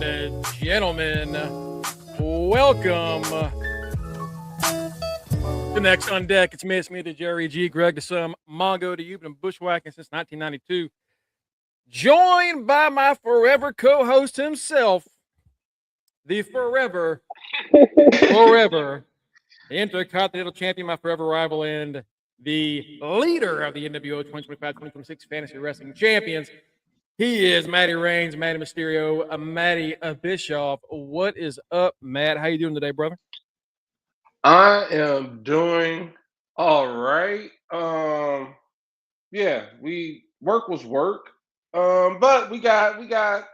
and gentlemen, welcome to Next on Deck. It's me, the Jerry G, Greg to some, Mongo to you. Been bushwhacking since 1992. Joined by my forever co-host himself, the forever Intercontinental Champion, my forever rival, and the leader of the NWO 2025-2026 Fantasy Wrestling Champions. He is Matty Reigns, Matty Mysterio, Matty Bischoff. What is up, Matt? How you doing today, brother? I am doing all right. Yeah, work was work. But we got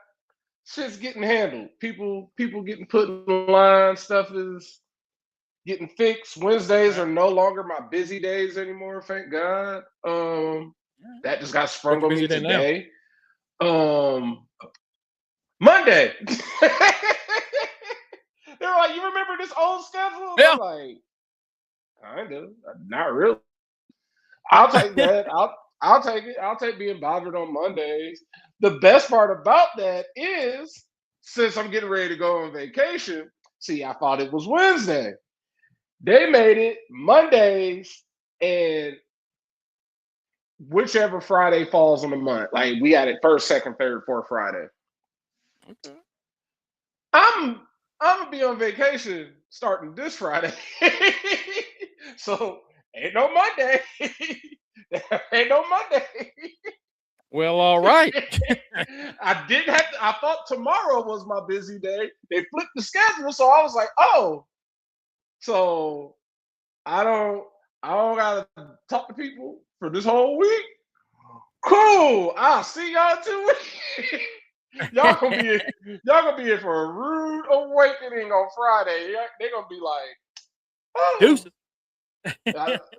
shit's getting handled. People getting put in line. Stuff is getting fixed. Wednesdays are no longer my busy days anymore. Thank God. That just got sprung on me today. Monday. They were like, "You remember this old schedule?" Yeah. I'm like, kind of, not really. I'll take that. I'll take it. I'll take being bothered on Mondays. The best part about that is, since I'm getting ready to go on vacation, see, I thought it was Wednesday. They made it Mondays and whichever Friday falls on the month. Like we had it first, second, third, fourth Friday. Okay. I'm gonna be on vacation starting this Friday. So ain't no Monday. Ain't no Monday. Well, all right. I didn't have to, I thought tomorrow was my busy day. They flipped the schedule, so I was like, oh. So I don't gotta talk to people for this whole week. Cool. I'll see y'all in 2 weeks. Y'all gonna be in for a rude awakening on Friday. They're gonna be like, oh.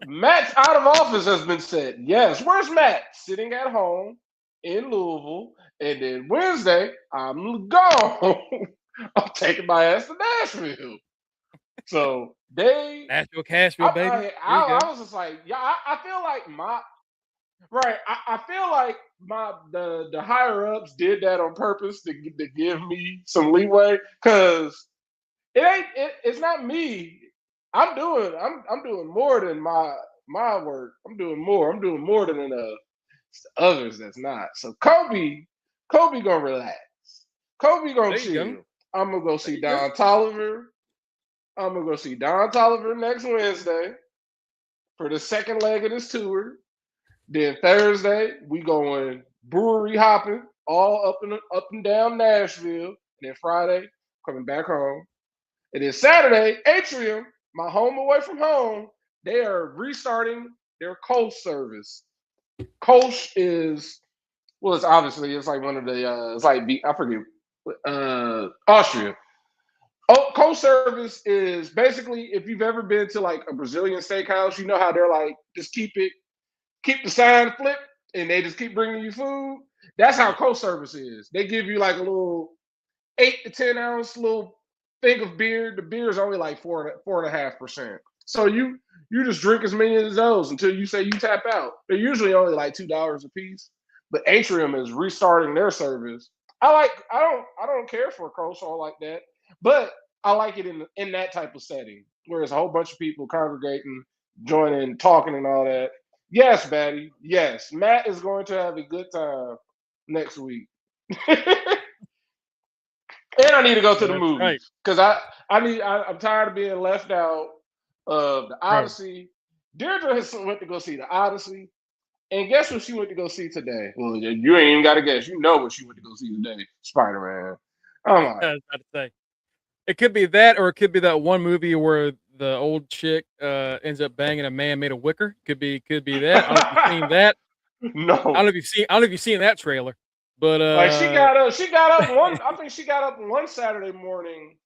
Matt's out of office has been said. Yes. Where's Matt? Sitting at home in Louisville. And then Wednesday, I'm gone. I'm taking my ass to Nashville. So they Nashville, Cashville, baby. I was just like, yeah, I feel like I feel like the higher ups did that on purpose to give me some leeway, because it's not me. I'm doing more than my work. I'm doing more than others that's not. So Kobe gonna relax. Kobe gonna chill. I'm gonna go see Don Tolliver. I'm gonna go see Don Tolliver next Wednesday for the second leg of this tour. Then Thursday we going brewery hopping all up and down Nashville. And then Friday coming back home. And then Saturday, Atrium, my home away from home, they are restarting their coast service. Coast is, well, it's like one of the it's like I forget, Austria. Coast service is basically, if you've ever been to like a Brazilian steakhouse, you know how they're like, just keep the sign flipped and they just keep bringing you food. That's how coast service is. They give you like a little 8 to 10 ounce little thing of beer. The beer is only like 4.5%. So you just drink as many of those until you say you tap out. They're usually only like $2 a piece. But Atrium is restarting their service. I don't care for a coleslaw like that, but I like it in that type of setting where it's a whole bunch of people congregating, joining, talking, and all that. Yes, Batty. Yes, Matt is going to have a good time next week. And I need to go to the movies because I'm tired of being left out of the Odyssey. Deirdre has went to go see the Odyssey, and guess what she went to go see today? Well, you ain't even got to guess. You know what she went to go see today? Spider-Man. Oh my! I was about to say, it could be that, or it could be that one movie where the old chick ends up banging a man made of wicker. Could be that. I don't know if you've seen that. No, I don't know if you've seen that trailer. But like she got up one. I think she got up one Saturday morning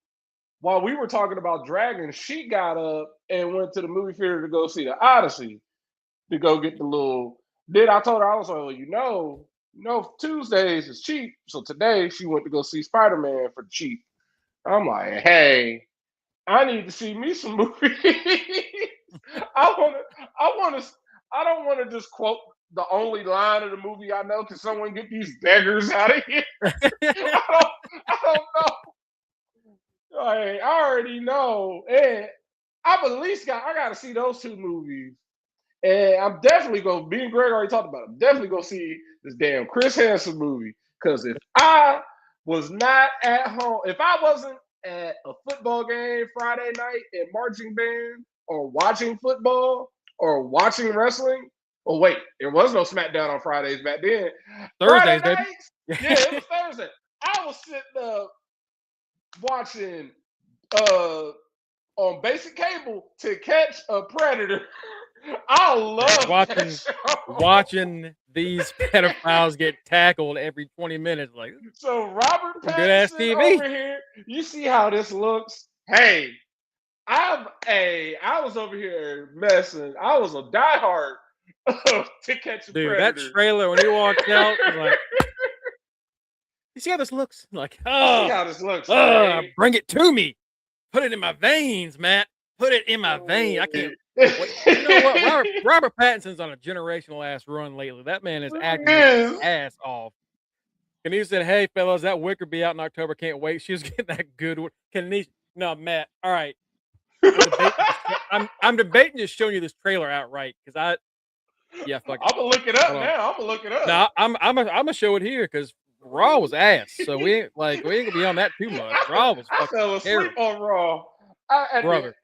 while we were talking about Dragons. She got up and went to the movie theater to go see the Odyssey, to go get the little. Then I told her, I was like, well, you know, Tuesdays is cheap, so today she went to go see Spider-Man for cheap. I'm like, hey, I need to see me some movies. I don't want to just quote the only line of the movie I know. Can someone get these beggars out of here? I don't know. Like, I already know. And I gotta see those two movies. And I'm definitely gonna, me and Greg already talked about it. I'm definitely gonna see this damn Chris Hansen movie. Because if I was not at home, if I wasn't at a football game Friday night at marching band, or watching football, or watching wrestling, oh wait, there was no SmackDown on Fridays back then. Thursdays, Friday baby. nights, yeah, it was Thursday. I was sitting up watching on basic cable to catch a predator. I love watching these pedophiles get tackled every 20 minutes. Like, so Robert good ass Pattinson TV over here. You see how this looks? Hey, I was over here messing. I was a diehard to catch a predator. That trailer when he walked out, was like, you see how this looks? Like, oh, see how this looks. Bring it to me. Put it in my veins, Matt. Put it in my veins. I can't. You know what? Robert Pattinson's on a generational ass run lately. That man is acting his ass off. And he said, "Hey, fellas, that Wicker be out in October. Can't wait." She was getting that good one. No, Matt. All right. I'm debating just showing you this trailer outright because fuck it. I'm gonna look it up now. I'm gonna look it up. No, I'm gonna show it here because Raw was ass. So we ain't gonna be on that too much. Raw was fucking I fell asleep terrible. on Raw. Brother.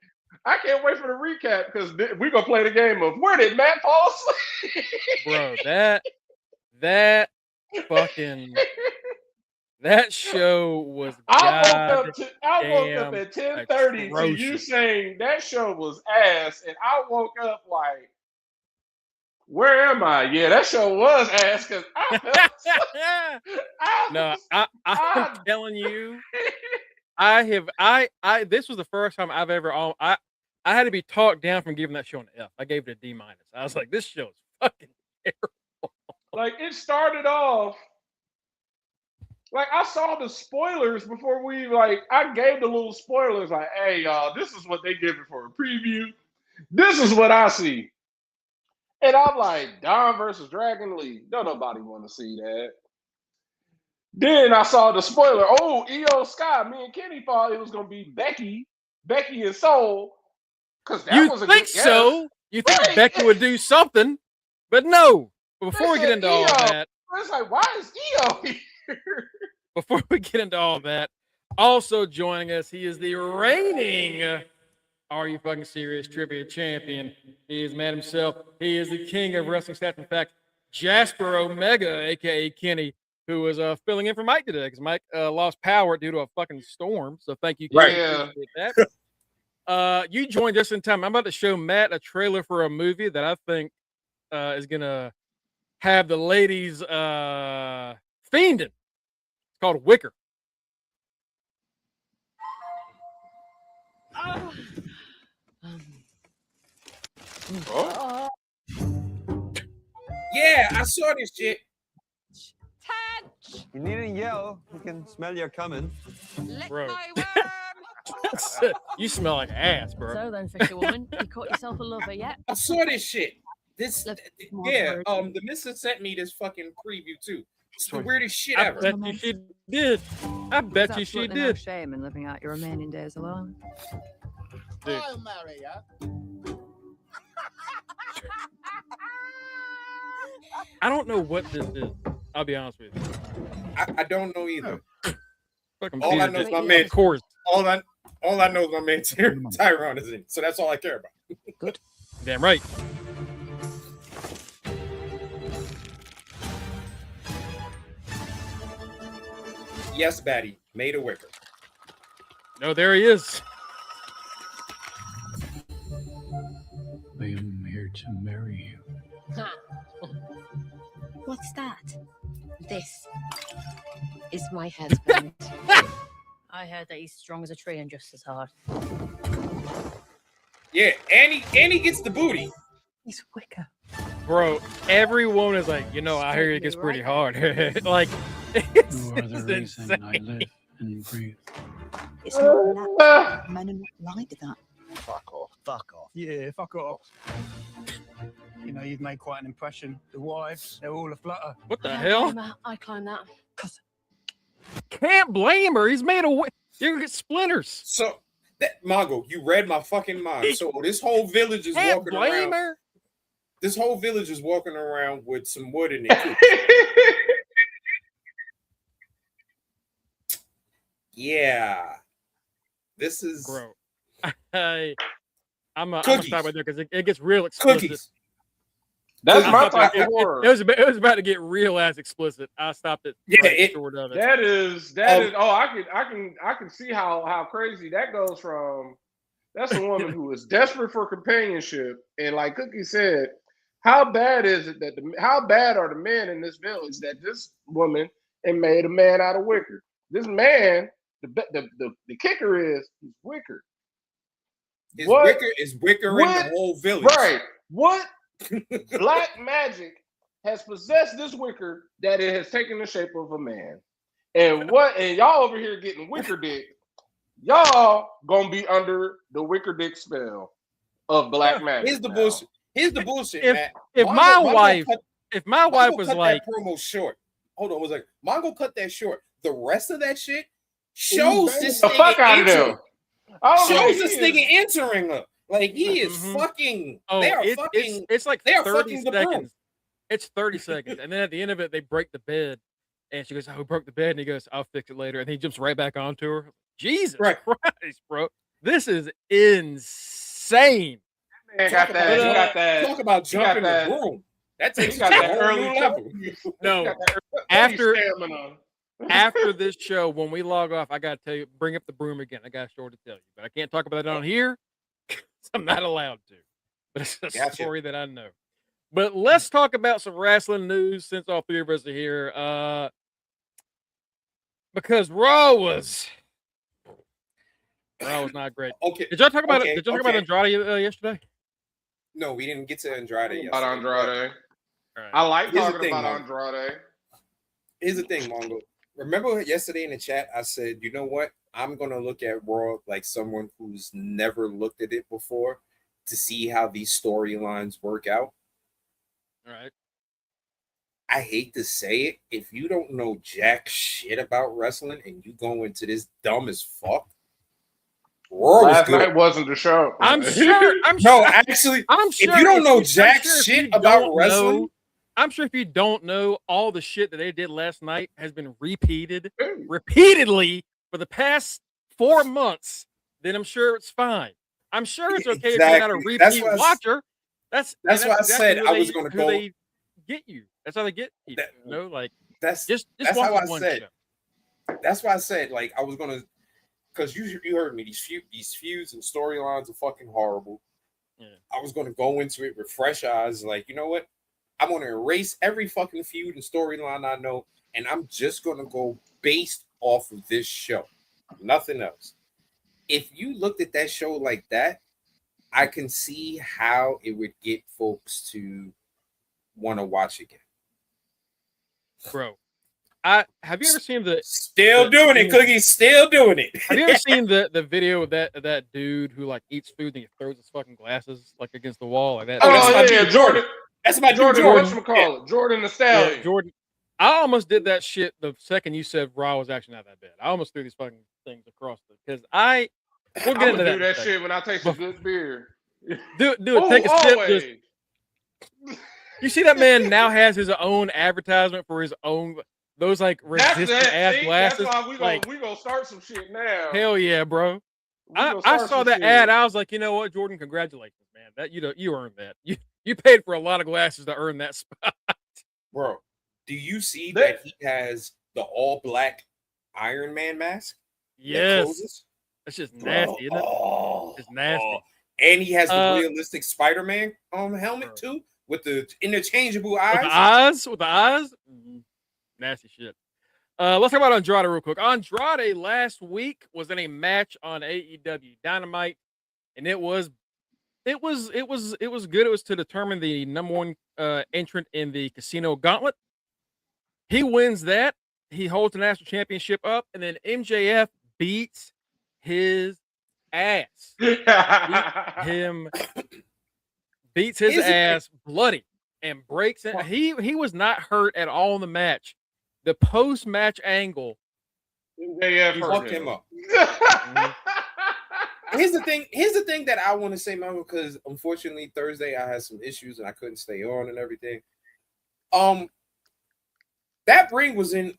I can't wait for the recap because we're gonna play the game of where did Matt fall asleep? Bro, that fucking that show was. I woke up at 10:30 to you saying that show was ass, and I woke up like, where am I? Yeah, that show was ass because I'm telling you, this was the first time I've ever I had to be talked down from giving that show an F. I gave it a D-. I was like, this show is fucking terrible. Like, it started off, like, I saw the spoilers before I gave the little spoilers, like, hey, y'all, this is what they give it for a preview. This is what I see. And I'm like, Don versus Dragon League. Don't nobody want to see that. Then I saw the spoiler. Oh, Io Sky. Me and Kenny thought it was going to be Becky and Soul. Because that was a good guess. So? You think Becky would do something, but no. Before we get into all that. It's like, why is Io here? Before we get into all that, also joining us, he is the reigning Are You Fucking Serious Trivia Champion. He is Matt himself. He is the king of wrestling stats. In fact, Jasper Omega, a.k.a. Kenny, who was filling in for Mike today because Mike lost power due to a fucking storm. So thank you, Kenny. Yeah. That. You joined just in time. I'm about to show Matt a trailer for a movie that I think is going to have the ladies fiending. It's called Wicker. Yeah, I saw this shit. Touch. You needn't yell. We can smell you coming. Bro. My worm. You smell like ass, bro. So then, Fisher Woman, you caught yourself a lover yet? I saw this shit. The missus sent me this fucking preview too. It's the weirdest shit ever. I bet you she did. I bet you she did. No shame in living out your remaining days alone. Dude. I'll marry you. I don't know what this is. I'll be honest with you. I don't know either. All I know is my man. Of course. All I know is my man Tyrone is in. So that's all I care about. Good. Damn right. Yes, Batty. Made a Wicker. No, there he is. I am here to marry you. Huh. What's that? This is my husband. I heard that he's strong as a tree and just as hard. Yeah, and he gets the booty. He's Wicker. Bro, everyone is like, I hear it gets pretty hard. Like, it's You are the reason insane. I live and breathe. It's not that. Men are not like that. Fuck off. Fuck off. Yeah, fuck off. You know, you've made quite an impression. The wives, they're all aflutter. What the Yeah, hell? I climbed that. Can't blame her. He's made a way. You're gonna get splinters. So that Mongo, you read my fucking mind. So this whole village is Can't walking blame around. her. This whole village is walking around with some wood in it. Yeah. This is Bro. I'm gonna Cookies. stop right there because it gets real explicit. cookies. That's I my stopped type it. of horror. It was about to get real ass explicit. I stopped it. Yeah, right short of it. That is. Oh, I can see how crazy that goes from. That's a woman who is desperate for companionship, and like Cookie said, how bad is it that how bad are the men in this village that this woman and made a man out of wicker? This man, the kicker is he's wicker. Is What? wicker in the whole village. Right? What black magic has possessed this wicker that it has taken the shape of a man? And y'all over here getting wicker dick? Y'all gonna be under the wicker dick spell of black magic. Here's the now. bullshit. Here's the bullshit, If- Matt. if Mongo- my Mongo wife- cut- If my wife Mongo was cut like, that promo short. Hold on, was like Mongo cut that short. The rest of that shit shows this the fuck nigga out of entering. them. Oh, Shows he this is- nigga entering her. Like he is Mhm. fucking. oh, They are it's fucking. it's like they are 30 fucking the broom. seconds. It's 30 seconds, and then at the end of it, they break the bed, and she goes, "Oh, who broke the bed?" And he goes, "I'll fix it later," and he jumps right back onto her. Jesus Right. Christ, bro, this is insane. Man got that. He got that. Talk about he got jumping the that- broom. That He takes you got to a that whole early new level. No, He got that early after stamina. after this show, when we log off, I gotta tell you, bring up the broom again. I got a story to tell you, but I can't talk about it on here. 'Cause I'm not allowed to. But it's a Gotcha. story that I know. But let's talk about some wrestling news since all three of us are here. Because Raw was not great. Okay. Did y'all talk about Okay, it? Did y'all talk about okay. Andrade yesterday? No, we didn't get to Andrade About yesterday. Andrade. All right. I like Here's the talking thing, about Mongo. Andrade. Here's the thing, Mongo. Remember yesterday in the chat, I said, you know what? I'm going to look at Raw like someone who's never looked at it before to see how these storylines work out. All right. I hate to say it. If you don't know jack shit about wrestling and you go into this dumb as fuck, Raw was Last good. night wasn't the show. I'm sure. No, actually, I'm sure if you don't know I'm jack sure if shit you about don't wrestling, know- I'm sure if you don't know, all the shit that they did last night has been repeated repeatedly for the past 4 months, then I'm sure it's fine. I'm sure it's okay if you're not a Exactly. That's repeat why I s- watcher. That's why I exactly said who I they- was gonna who go- they get you. That's how they get you. That- You know, like that's just that's watch how I this one said. show. That's why I said like I was gonna, because you heard me. These feuds and storylines are fucking horrible. Yeah. I was gonna go into it with fresh eyes. Like, you know what? I'm gonna erase every fucking feud and storyline I know, and I'm just gonna go based off of this show, nothing else. If you looked at that show like that, I can see how it would get folks to want to watch again. Bro. Have you ever seen the Still doing it, Cookie. Still doing it. Have you ever seen the video of that dude who like eats food and he throws his fucking glasses like against the wall like that? Oh, that's my yeah, dude, Jordan. That's my Jordan, Jordan. whatchamacallit? Jordan the Stallion. Yeah, Jordan. I almost did that shit the second you said Raw was actually not that bad. I almost threw these fucking things across it because we'll get I'm into gonna do that. that shit when I taste a good beer. Do it. Take a sip. Always. You see that man now has his own advertisement for his own those like resistant ass See, glasses. That's why Like we gonna start some shit now. hell yeah, bro. We gonna I start saw some that shit. ad. I was like, you know what, Jordan, congratulations, man. That you earned that. You paid for a lot of glasses to earn that spot. Bro, do you see That- that he has the all black Iron Man mask? that Yes, closes? that's just Bro, nasty, isn't it? oh, It's nasty. oh. And he has the Uh, realistic Spider-Man helmet bro. too, with the interchangeable With the eyes, nasty shit. Let's talk about Andrade real quick. Andrade last week was in a match on AEW Dynamite, and it was good. It was to determine the number one entrant in the Casino Gauntlet. He wins that. He holds the national championship up, and then MJF beats his ass. Beat him beats his Here's the thing. ass bloody and breaks it. He was not hurt at all in the match. The post-match angle MJF hurt fucked him up. Here's the thing that I want to say, Mongo, because unfortunately Thursday I had some issues and I couldn't stay on and everything. That ring was in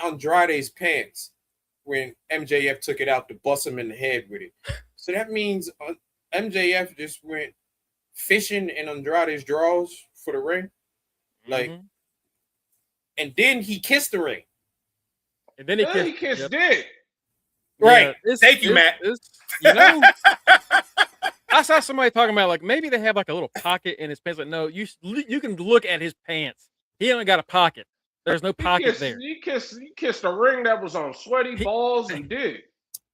Andrade's pants when MJF took it out to bust him in the head with it. So that means MJF just went fishing in Andrade's drawers for the ring. Like, and then he kissed the ring. And then he kissed dick. Right. Yeah, Thank you, Matt. You know, I saw somebody talking about like maybe they have like a little pocket in his pants. Like, no, you can look at his pants. He only got a pocket. There's no pocket there. He kissed a ring that was on sweaty balls and dick.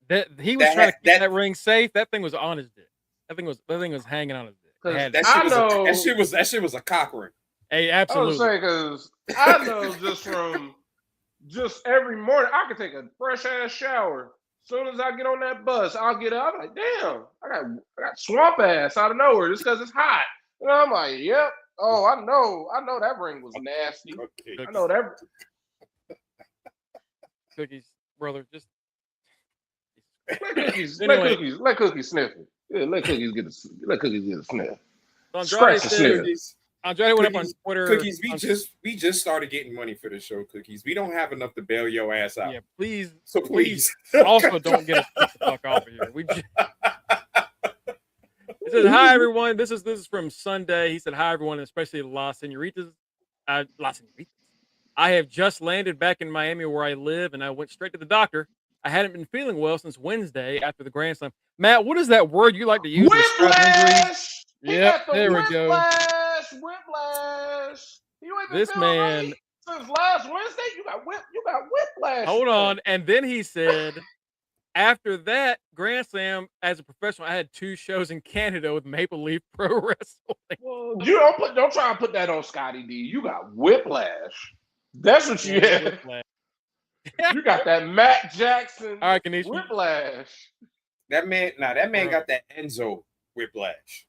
That he was trying to keep that ring safe. That thing was on his dick. That thing was hanging on his dick. That shit was a cock ring. Hey, absolutely. I was saying because I know just every morning I could take a fresh ass shower. As soon as I get on that bus, I'll get up. I'm like, damn, I got swamp ass out of nowhere just because it's hot. And I'm like, yep. Oh, I know that ring was nasty. Okay. I know that. Cookies, brother, just let Cookies sniff it. Yeah, let Cookies get a sniff. Andrade went up on Twitter. Cookies, we just started getting money for the show, Cookies. We don't have enough to bail your ass out. Yeah, please. So please. Also, don't get us the fuck off of here. It says, hi, everyone. This is from Sunday. He said, hi, everyone, especially Las Senoritas. I have just landed back in Miami where I live, and I went straight to the doctor. I hadn't been feeling well since Wednesday after the Grand Slam. Matt, what is that word you like to use? Whiplash! Yep, there we go. Whiplash! You ain't been This feeling man right since last Wednesday. You got whiplash. Hold on. And then he said, after that Grand Slam, as a professional, I had 2 shows in Canada with Maple Leaf Pro Wrestling. Well, you don't try and put that on Scotty D. You got whiplash. That's what you have. You got that Matt Jackson whiplash. That man got that Enzo whiplash.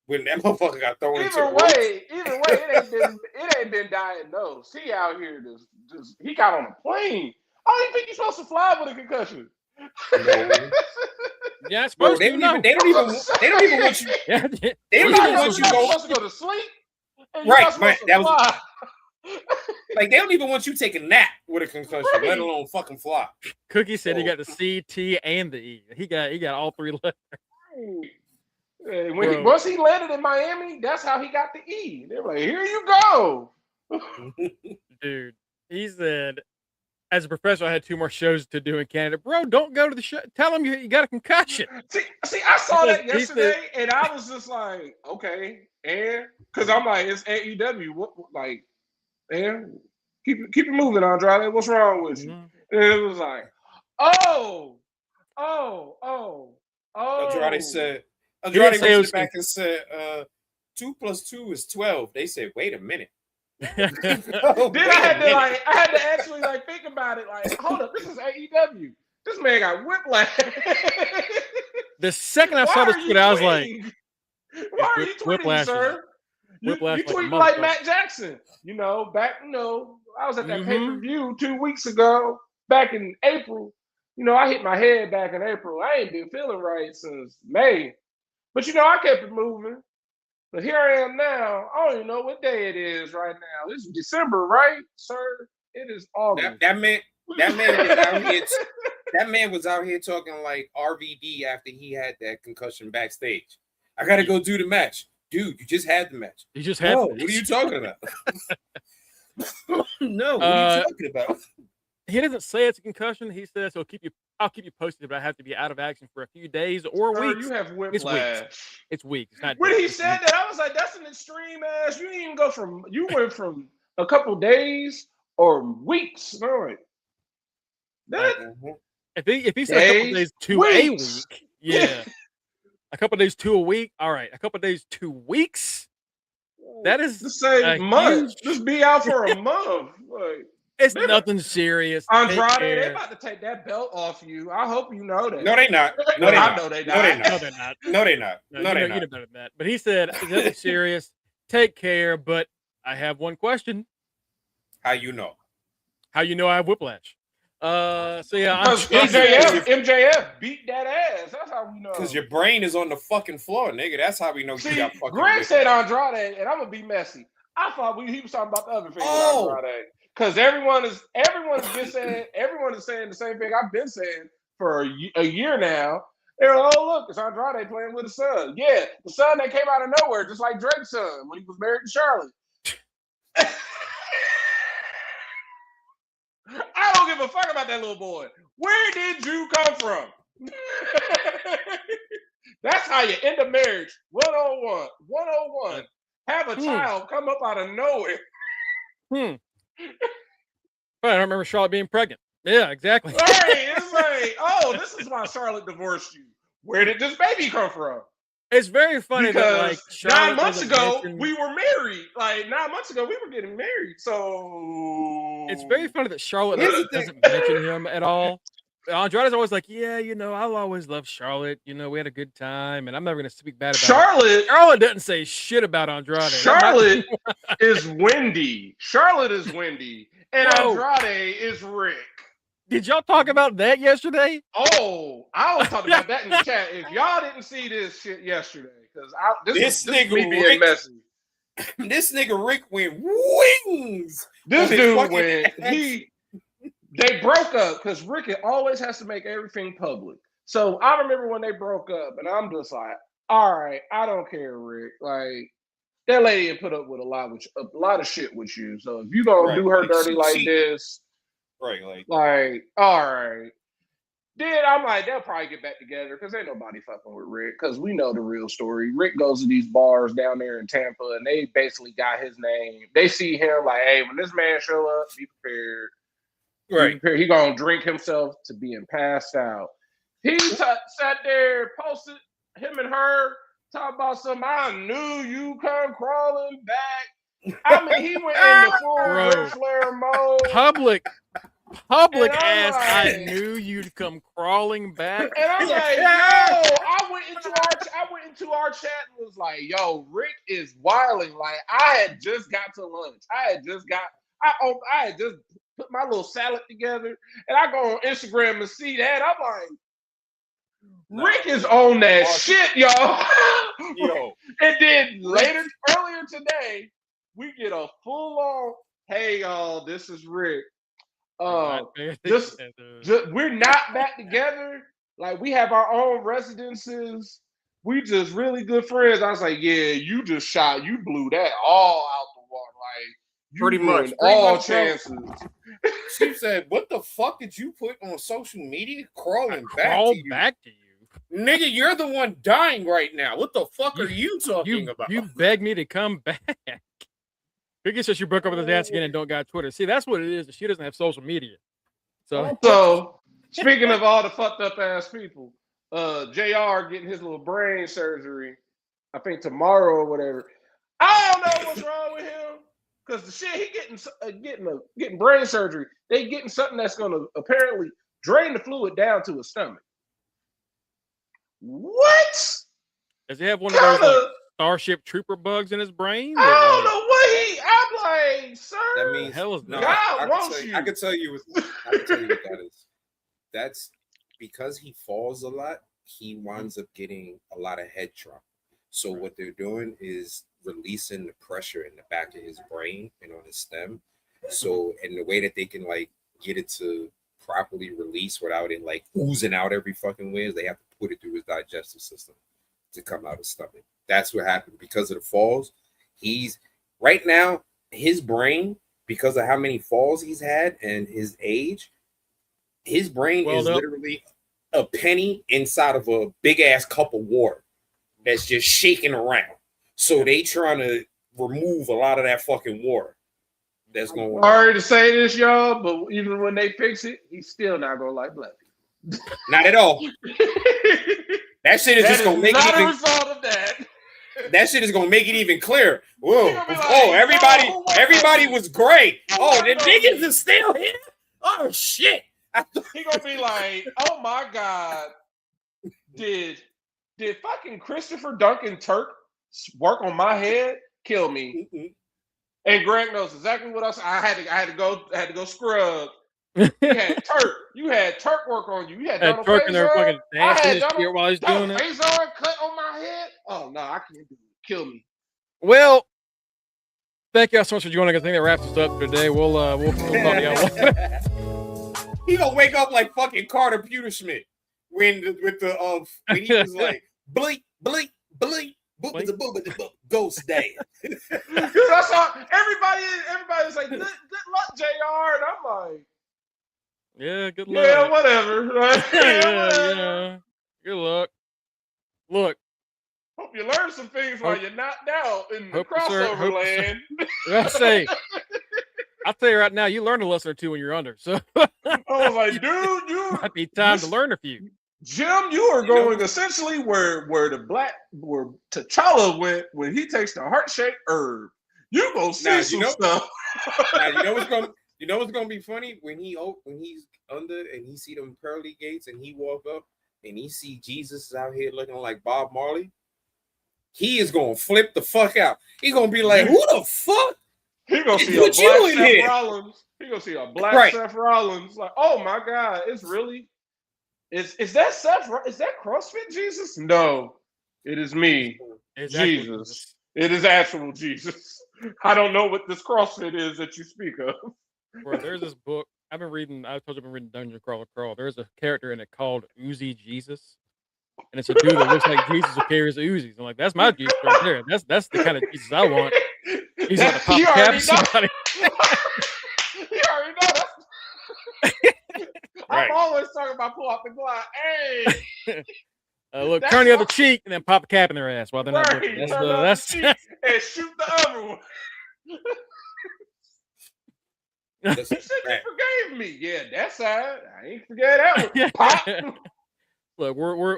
When that motherfucker got thrown into Either way, it ain't been diagnosed. He out here just he got on a plane. I don't even think he's supposed to fly with a concussion. Yeah, it's supposed they don't even want you. Yeah, they don't even want you supposed to go to sleep. Right, that was like they don't even want you to take a nap with a concussion, let alone fucking fly. Cookie said he got the C, T, and the E. He got all 3 letters. Once he landed in Miami, that's how he got the E. They were like, "Here you go." Dude, he said, as a professional, I had 2 more shows to do in Canada. Bro, don't go to the show. Tell him you got a concussion. See, I saw that yesterday, and I was just like, okay, and because I'm like, it's AEW. What, like, and keep it moving, Andrade. What's wrong with you? Mm-hmm. And it was like, oh. Andrade went back and said, 2 + 2 is 12. They said, wait a minute. Then I had to actually think about it. Like, hold up, this is AEW. This man got whiplash. The second I saw this tweet, I was like, "Why are you tweeting, sir? You tweet like Matt Jackson. I was at that pay-per-view 2 weeks ago, back in April. I hit my head back in April. I ain't been feeling right since May. But, I kept it moving. But here I am now. I don't even know what day it is right now. It's December, right, sir? It is August. That man was out here talking like RVD after he had that concussion backstage. I got to go do the match. Dude, you just had the match. You just had the match. What are you talking about? No, what are you talking about? He doesn't say it's a concussion. He says I'll keep you posted, but I have to be out of action for a few days or weeks. You have whiplash. It's weeks. It's not when he said that, I was like, that's an extreme ass. You went from a couple days or weeks. All right. If he said a couple days to a week, yeah. A couple days to a week. All right. A couple days 2 weeks. That is just say month. Just be out for a month. Like, It's nothing serious. Take Andrade, they care. about to take that belt off you. I hope you know that. No, they not. No, they I not. know they No, they not. No, they're not. No, they not. No, No, you they know not. better than that. But he said, it's nothing serious. Take care. But I have one question. How you know? How you know I have whiplash? So yeah, Because MJF beat that ass. That's how we know. Because your brain is on the fucking floor, nigga. That's how we know you See, got fucking. Greg said Andrade, and I'm gonna be messy. I thought he was talking about the other thing with Andrade. Because everyone is saying the same thing I've been saying for a year now. They're like, oh look, it's Andrade playing with his son. Yeah, the son that came out of nowhere, just like Drake's son when he was married to Charlotte. I don't give a fuck about that little boy. Where did you come from? That's how you end a marriage. 101. 101. Have a child come up out of nowhere. I don't remember Charlotte being pregnant. Yeah, exactly. Right. It's like, oh, this is why Charlotte divorced you. Where did this baby come from? It's very funny because that like Charlotte 9 months ago mention... we were married. Like 9 months ago we were getting married. So it's very funny that Charlotte doesn't mention him at all. Andrade's always like, yeah, I'll always love Charlotte. We had a good time, and I'm never going to speak bad about Charlotte. Charlotte doesn't say shit about Andrade. Charlotte is windy. Charlotte is windy, and Andrade is Rick. Did y'all talk about that yesterday? Oh, I was talking about that in the chat. If y'all didn't see this shit yesterday, because this nigga me being Rick, messy. This nigga Rick went wings. This dude went. They broke up because Rick always has to make everything public. So I remember when they broke up, and I'm just like, all right, I don't care, Rick. Like that lady had put up with a lot of shit with you. So if you gonna do her dirty like this. Right, like, all right. Then I'm like, they'll probably get back together because ain't nobody fucking with Rick because we know the real story. Rick goes to these bars down there in Tampa and they basically got his name. They see him like, hey, when this man show up, be prepared. Right. Be prepared. He gonna drink himself to being passed out. He sat there, posted him and her talk about something. I knew you come crawling back. I mean, he went in the full Ric Flair mode. Public ass, like, I knew you'd come crawling back. And I'm like, yo, I went into our chat and was like, yo, Rick is wilding. Like, I had just got to lunch. I had just put my little salad together, and I go on Instagram and see that. I'm like, Rick is on that shit, y'all. Yo. And then earlier today, we get a full-on, hey, y'all, this is Rick. Just we're not back together. Like we have our own residences. We just really good friends. I was like, yeah, you blew that all out the water. Like you pretty much all chances. She said, "What the fuck did you put on social media? Crawling back to you, nigga. You're the one dying right now. What the fuck are you talking about? You begged me to come back." Vicky says she broke up with his ass again and don't got Twitter. See, that's what it is. She doesn't have social media. So speaking of all the fucked up ass people, JR getting his little brain surgery, I think tomorrow or whatever. I don't know what's wrong with him because the shit he getting brain surgery. They getting something that's gonna apparently drain the fluid down to his stomach. What? Does he have one of those like, Starship Trooper bugs in his brain? I don't know what I'm like, sir. That means hell is no. God wants you. I can tell you what that is. That's because he falls a lot. He winds up getting a lot of head trauma. So what they're doing is releasing the pressure in the back of his brain and on his stem. So, and the way that they can like get it to properly release without it like oozing out every fucking way is they have to put it through his digestive system to come out his stomach. That's what happened because of the falls. He's right now, his brain, because of how many falls he's had and his age, his brain is literally a penny inside of a big ass cup of water that's just shaking around. So they trying to remove a lot of that fucking water that's going on. Sorry to say this, y'all, but even when they fix it, he's still not gonna like black people. Not at all. That shit is just gonna make not it a result of that. that shit is gonna make it even clearer. Whoa! He gonna be like, Oh, everybody, "Oh, who everybody was was great. Who Oh, the was niggas those?" is still here. Oh shit! He gonna be like, "Oh my god, did fucking Christopher Duncan Turk work on my head? Kill me." And Greg knows exactly what else I had to go scrub. You had Turk work on you. You had Donald Turk in there fucking Faison. I dancing had and shit while he's doing Donald it. Faison cut on my head. Oh no, I can't do it. Kill me. Well, thank y'all so much for joining us. I think that wraps us up for today. We'll talk to y'all later. He gonna wake up like fucking Carter Pewterschmidt when he was like blink, blink, blink, ghost day. I saw everybody was like, good luck, JR. And I'm like, Yeah, good luck. yeah, whatever. Yeah. Good luck. Look, hope you learn some things while you're knocked out in the hope you, sir. crossover land. I say, I'll tell you right now, you learned a lesson or two when you're under. So I was like, dude, you might be time to learn a few. Jim, you are going essentially where T'Challa went when he takes the heart-shaped herb. You gonna see some stuff. Now you know what's gonna be funny when he's under and he see them pearly gates and he walk up and he see Jesus out here looking like Bob Marley. He is gonna flip the fuck out. He gonna be like, "Who the fuck?" He gonna see a black Seth Rollins. He gonna see a black Seth Rollins. Like, oh my god, it's really. Is that Seth? Is that CrossFit Jesus? No, it is me, Jesus. It is actual Jesus. I don't know what this CrossFit is that you speak of. Bro, there's this book I've been reading. I told you I've been reading Dungeon Crawler Crawl. There's a character in it called Uzi Jesus, and it's a dude that looks like Jesus who carries the Uzis. I'm like, that's my Jesus right there. That's the kind of Jesus I want. He's gonna pop a cap at somebody. You already know that. I'm always talking about pull out the glide. Hey, look, turn the other cheek and then pop a cap in their ass while they're not looking. That's and shoot the other one. You said you forgave me. Yeah, that side. I ain't forget that one. Pop. Look, we're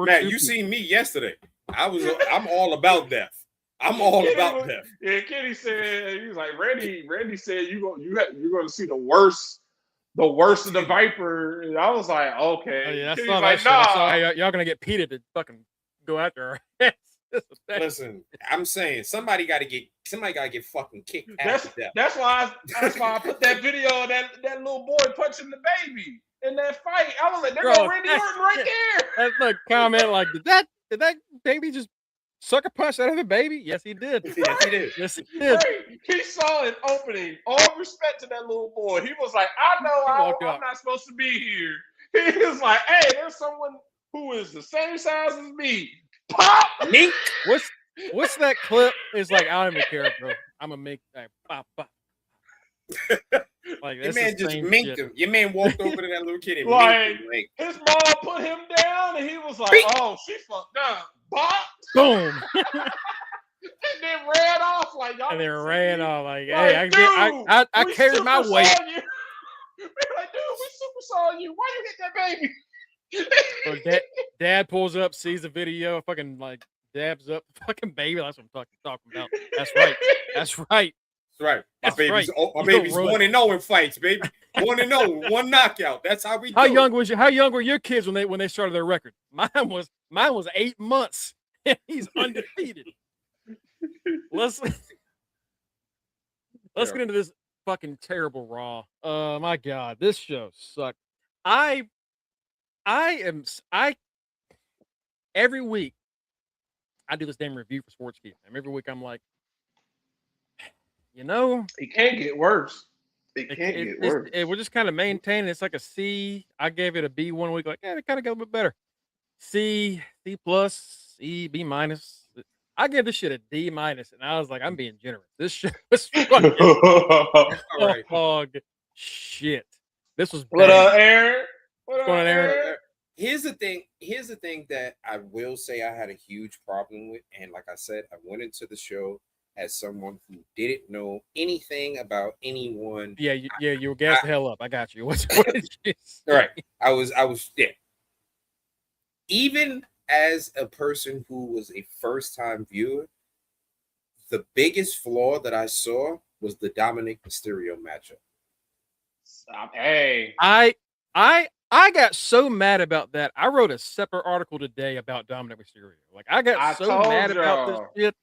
Matt, you seen me yesterday. I'm all about death. I'm all about death. Yeah, Kenny said he was like Randy said you're gonna see the worst of the Viper. And I was like, okay. Oh, yeah, I Kenny's saw like, that nah. shit. Y'all gonna get Peter to fucking go after her. Listen, I'm saying somebody gotta get fucking kicked out to death. That's why I put that video of that little boy punching the baby in that fight. I was like, there's Randy Orton right there. That's the comment like, did that baby just sucker punch that other baby? Yes, he did. Yes, he did. Yes, he did. He saw an opening. All respect to that little boy. He was like, I know I'm not supposed to be here. He was like, hey, there's someone who is the same size as me. Pop! Mink. What's that clip? It's like, I don't even care, bro. I'm gonna make that pop. Like, your man just minked him. Your man walked over to that little kid and like, minked him. His mom put him down and he was like, oh, she fucked up. Pop! Boom! And then ran off like y'all. And then ran off like, like, hey, I carried my weight. We're like, dude, we super saw you. Why you hit that baby? So dad pulls up, sees the video, fucking like dabs up the fucking baby. That's what I'm talking about. That's right. That's right. That's right. My baby's right. my baby's 1-0 in fights, baby. 1-0, one knockout. That's how we do. How young were your kids when they started their record? Mine was 8 months. He's undefeated. Let's get into this fucking terrible Raw. My God, this show sucked. Every week I do this damn review for Sports Geek, and every week I'm like, it can't get worse. It can't get worse. We're just kind of maintaining. It's like a C. I gave it a B 1 week. Like, yeah, it kind of got a bit better. C plus, C, B minus. I gave this shit a D minus, and I was like, I'm being generous. This shit was fucking hog shit. This was bad. What up, Aaron? What's going on, Aaron? Here's the thing that I will say I had a huge problem with, and like I said, I went into the show as someone who didn't know anything about anyone. Yeah, you were gassed the hell up. I got you. What did you say? Right. I was yeah. Even as a person who was a first-time viewer, the biggest flaw that I saw was the Dominic Mysterio matchup. Hey, I got so mad about that. I wrote a separate article today about Dominic Mysterio. Like I got so told mad about y'all. this shit.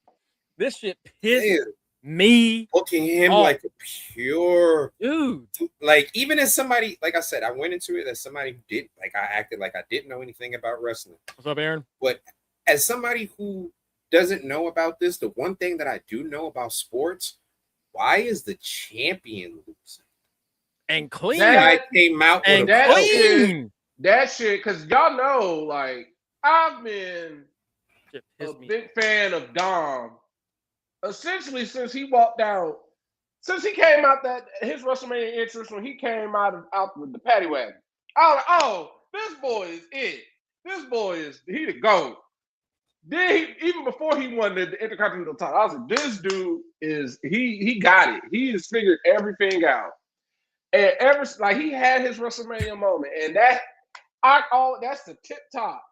This shit pissed Man, me booking him off. like a pure Dude. like, even as somebody, like I said, I went into it as somebody who did, like, I acted like I didn't know anything about wrestling. What's up, Aaron? But as somebody who doesn't know about this, the one thing that I do know about sports, why is the champion losing? And clean. I came out with and a that clean. That shit, because y'all know, like, I've been Shit a pissed me big fan of Dom. Essentially, since he walked out, since he came out his WrestleMania entrance when he came out with the paddy wagon. I was like, oh, this boy is it. This boy is he the GOAT. Then even before he won the Intercontinental title, I was like, this dude is he got it. He has figured everything out. And he had his WrestleMania moment, and that's the tip top.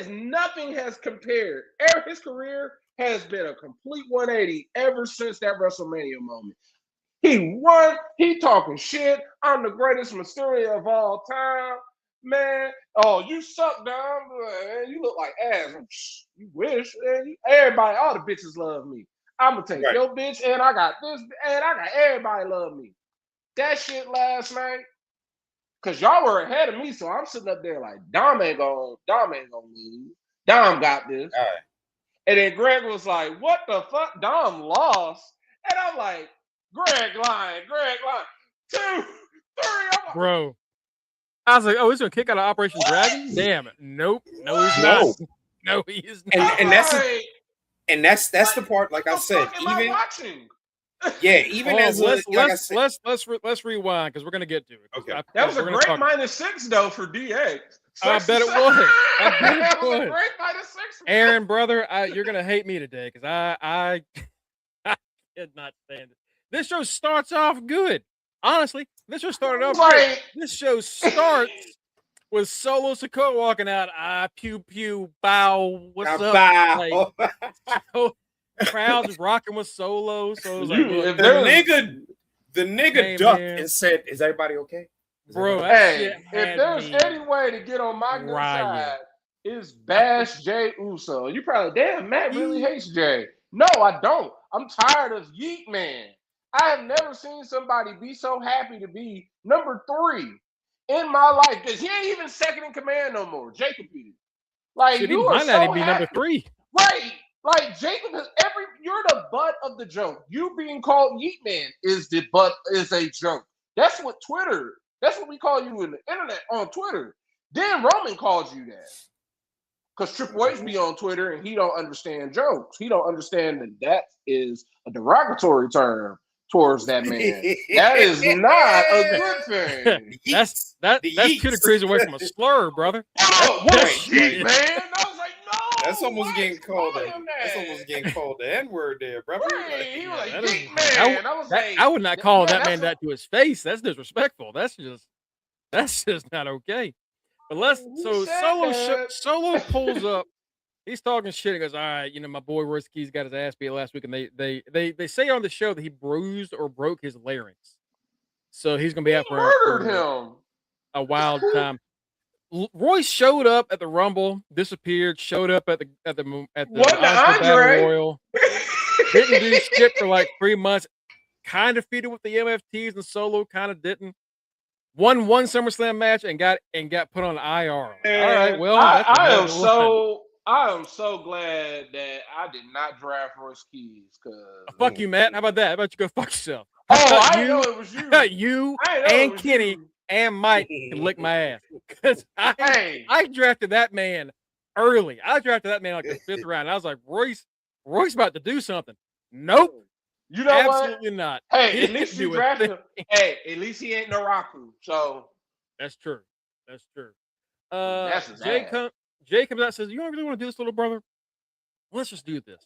Nothing has compared. His career has been a complete 180 ever since that WrestleMania moment. He won. He talking shit. I'm the greatest Mysterio of all time, man. Oh, you suck, Dom. Man, you look like ass. You wish. Man. Everybody, all the bitches love me. I'm gonna take your bitch, and I got this, and I got everybody love me. That shit last night, cause y'all were ahead of me, so I'm sitting up there like, Dom ain't gonna lose. Dom got this. All right. And then Greg was like, what the fuck? Dom lost. And I'm like, Greg lying. 2, 3. I'm bro. I was like, oh, he's gonna kick out of Operation Dragon? Damn it. Nope. No, he's not. No, he is not. And that's the part, like I said, even watching. Yeah, even as let's rewind because we're gonna get to it. Okay. That was a great -6 though for DX. I bet it was. That was a great -6. Aaron, brother, you're gonna hate me today because I cannot stand it. This show starts off good. Honestly, this show started off good. This show starts with Solo Sikoa walking out. Pew pew bow. What's up? Bow. Like, crowd's rocking with Solo. So it was like, the nigga ducked and said, "Is everybody okay?" Bro, if there's any way to get on my good side, it's bash Jay Uso. You probably, damn, Matt really hates Jay. No, I don't. I'm tired of Yeet Man. I have never seen somebody be so happy to be number 3 in my life because he ain't even second in command no more. Jacob is. Like, you are so be happy. number 3. Right. Like, Jacob is you're the butt of the joke. You being called Yeet Man is a joke. That's what we call you in the internet on Twitter. Then Roman calls you that. Because Triple H be on Twitter and he don't understand jokes. He don't understand that is a derogatory term towards that man. That is not a good thing. that's 2 degrees away from a slur, brother. Yeet, man. I was like, no. That's almost getting called the N-word there, brother. Right. He was like, Yeet Man. I would not call that man that to his face. That's disrespectful. That's just not okay. But Solo pulls up. He's talking shit. He goes, all right, my boy Royce Keys got his ass beat last week, and they say on the show that he bruised or broke his larynx, so he's gonna be out for a wild time. Royce showed up at the Rumble, disappeared. Showed up at the Battle Royal. Didn't do shit for like 3 months. Kind of feuded with the MFTs, and Solo kind of didn't. Won one SummerSlam match and got put on IR. All right, well, I am so glad that I did not draft Royce Keys. Fuck you, Matt. How about that? How about you go fuck yourself? Oh, I know it was you. You and Kenny and Mike can lick my ass. Because I drafted that man early. I drafted that man like the 5th round. I was like, Royce about to do something. Nope. You know absolutely what? Not. Hey, at least you drafted him. Hey, at least he ain't Naraku. So that's true. Jay comes out and says, "You don't really want to do this, little brother? Let's just do this.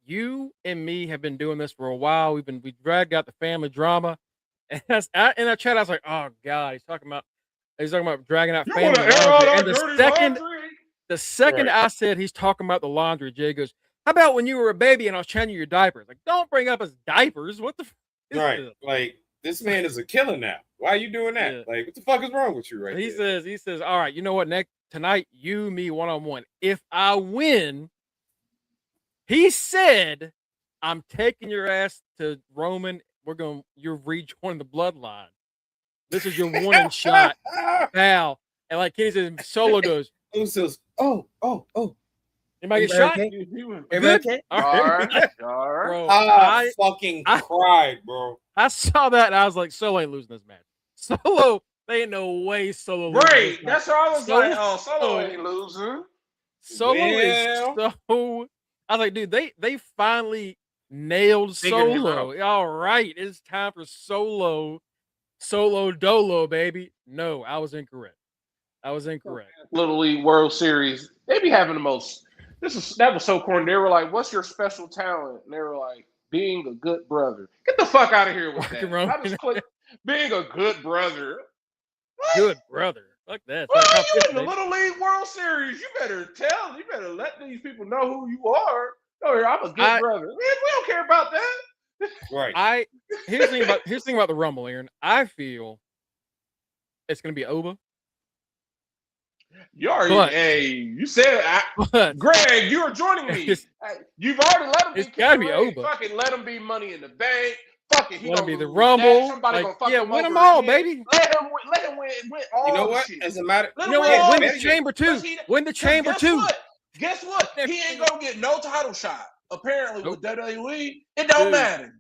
You and me have been doing this for a while. We dragged out the family drama." And in that chat, I was like, "Oh God, he's talking about dragging out family drama." And The second Right. I said he's talking about the laundry, Jay goes, "How about when you were a baby and I was changing your diapers?" Like, don't bring up his diapers. What the f- is Right. this? Like this man is a killer now. Why are you doing that? Yeah. Like, what the fuck is wrong with you right He there? says, all right, you know what? Next tonight, you, me, one-on-one. If I win, he said, I'm taking your ass to Roman. You're rejoining the bloodline. This is your warning shot, pal. And like Kenny says, Solo goes, Usos. Oh. anybody get Everybody shot? okay? Good? Everybody okay? All All right. right, all right. Bro, I fucking cried, bro. I saw that and I was like, Solo ain't losing this match. Solo, they ain't no way Solo losing Right, this match. that's what I was Solo- like. Oh, Solo ain't losing. Solo Well. is so. I was like, dude, they finally nailed Figured him Solo. All right, it's time for Solo Dolo, baby. No, I was incorrect. Little League World Series. They be having the most. That was so corny. They were like, "What's your special talent?" And they were like, "Being a good brother." Get the fuck out of here with Walking that. around I just clicked being a good brother. What? Good brother. Fuck that. Well, Fuck you that, in the baby. Little League World Series. You better let these people know who you are. No, I'm a good brother. Man, we don't care about that. Right. Here's the thing about the Rumble, Aaron. I feel it's gonna be over. You already, But- hey, you said, But Greg, you are joining me. It's- You've already let him be. it's gotta be King Ray. over. Fucking let him be Money in the Bank. Fuck it, he Wanna gonna be the lose Rumble. that. Somebody Like, gonna fuck yeah, him win over them all, again. baby. Let him win all You know the what? shit. As a matter, Let You know him what? Win all the shit. chamber too. Because Win the chamber guess too. What? Guess what? He ain't gonna get no title shot. Apparently, Nope. with WWE, it don't Dude. matter.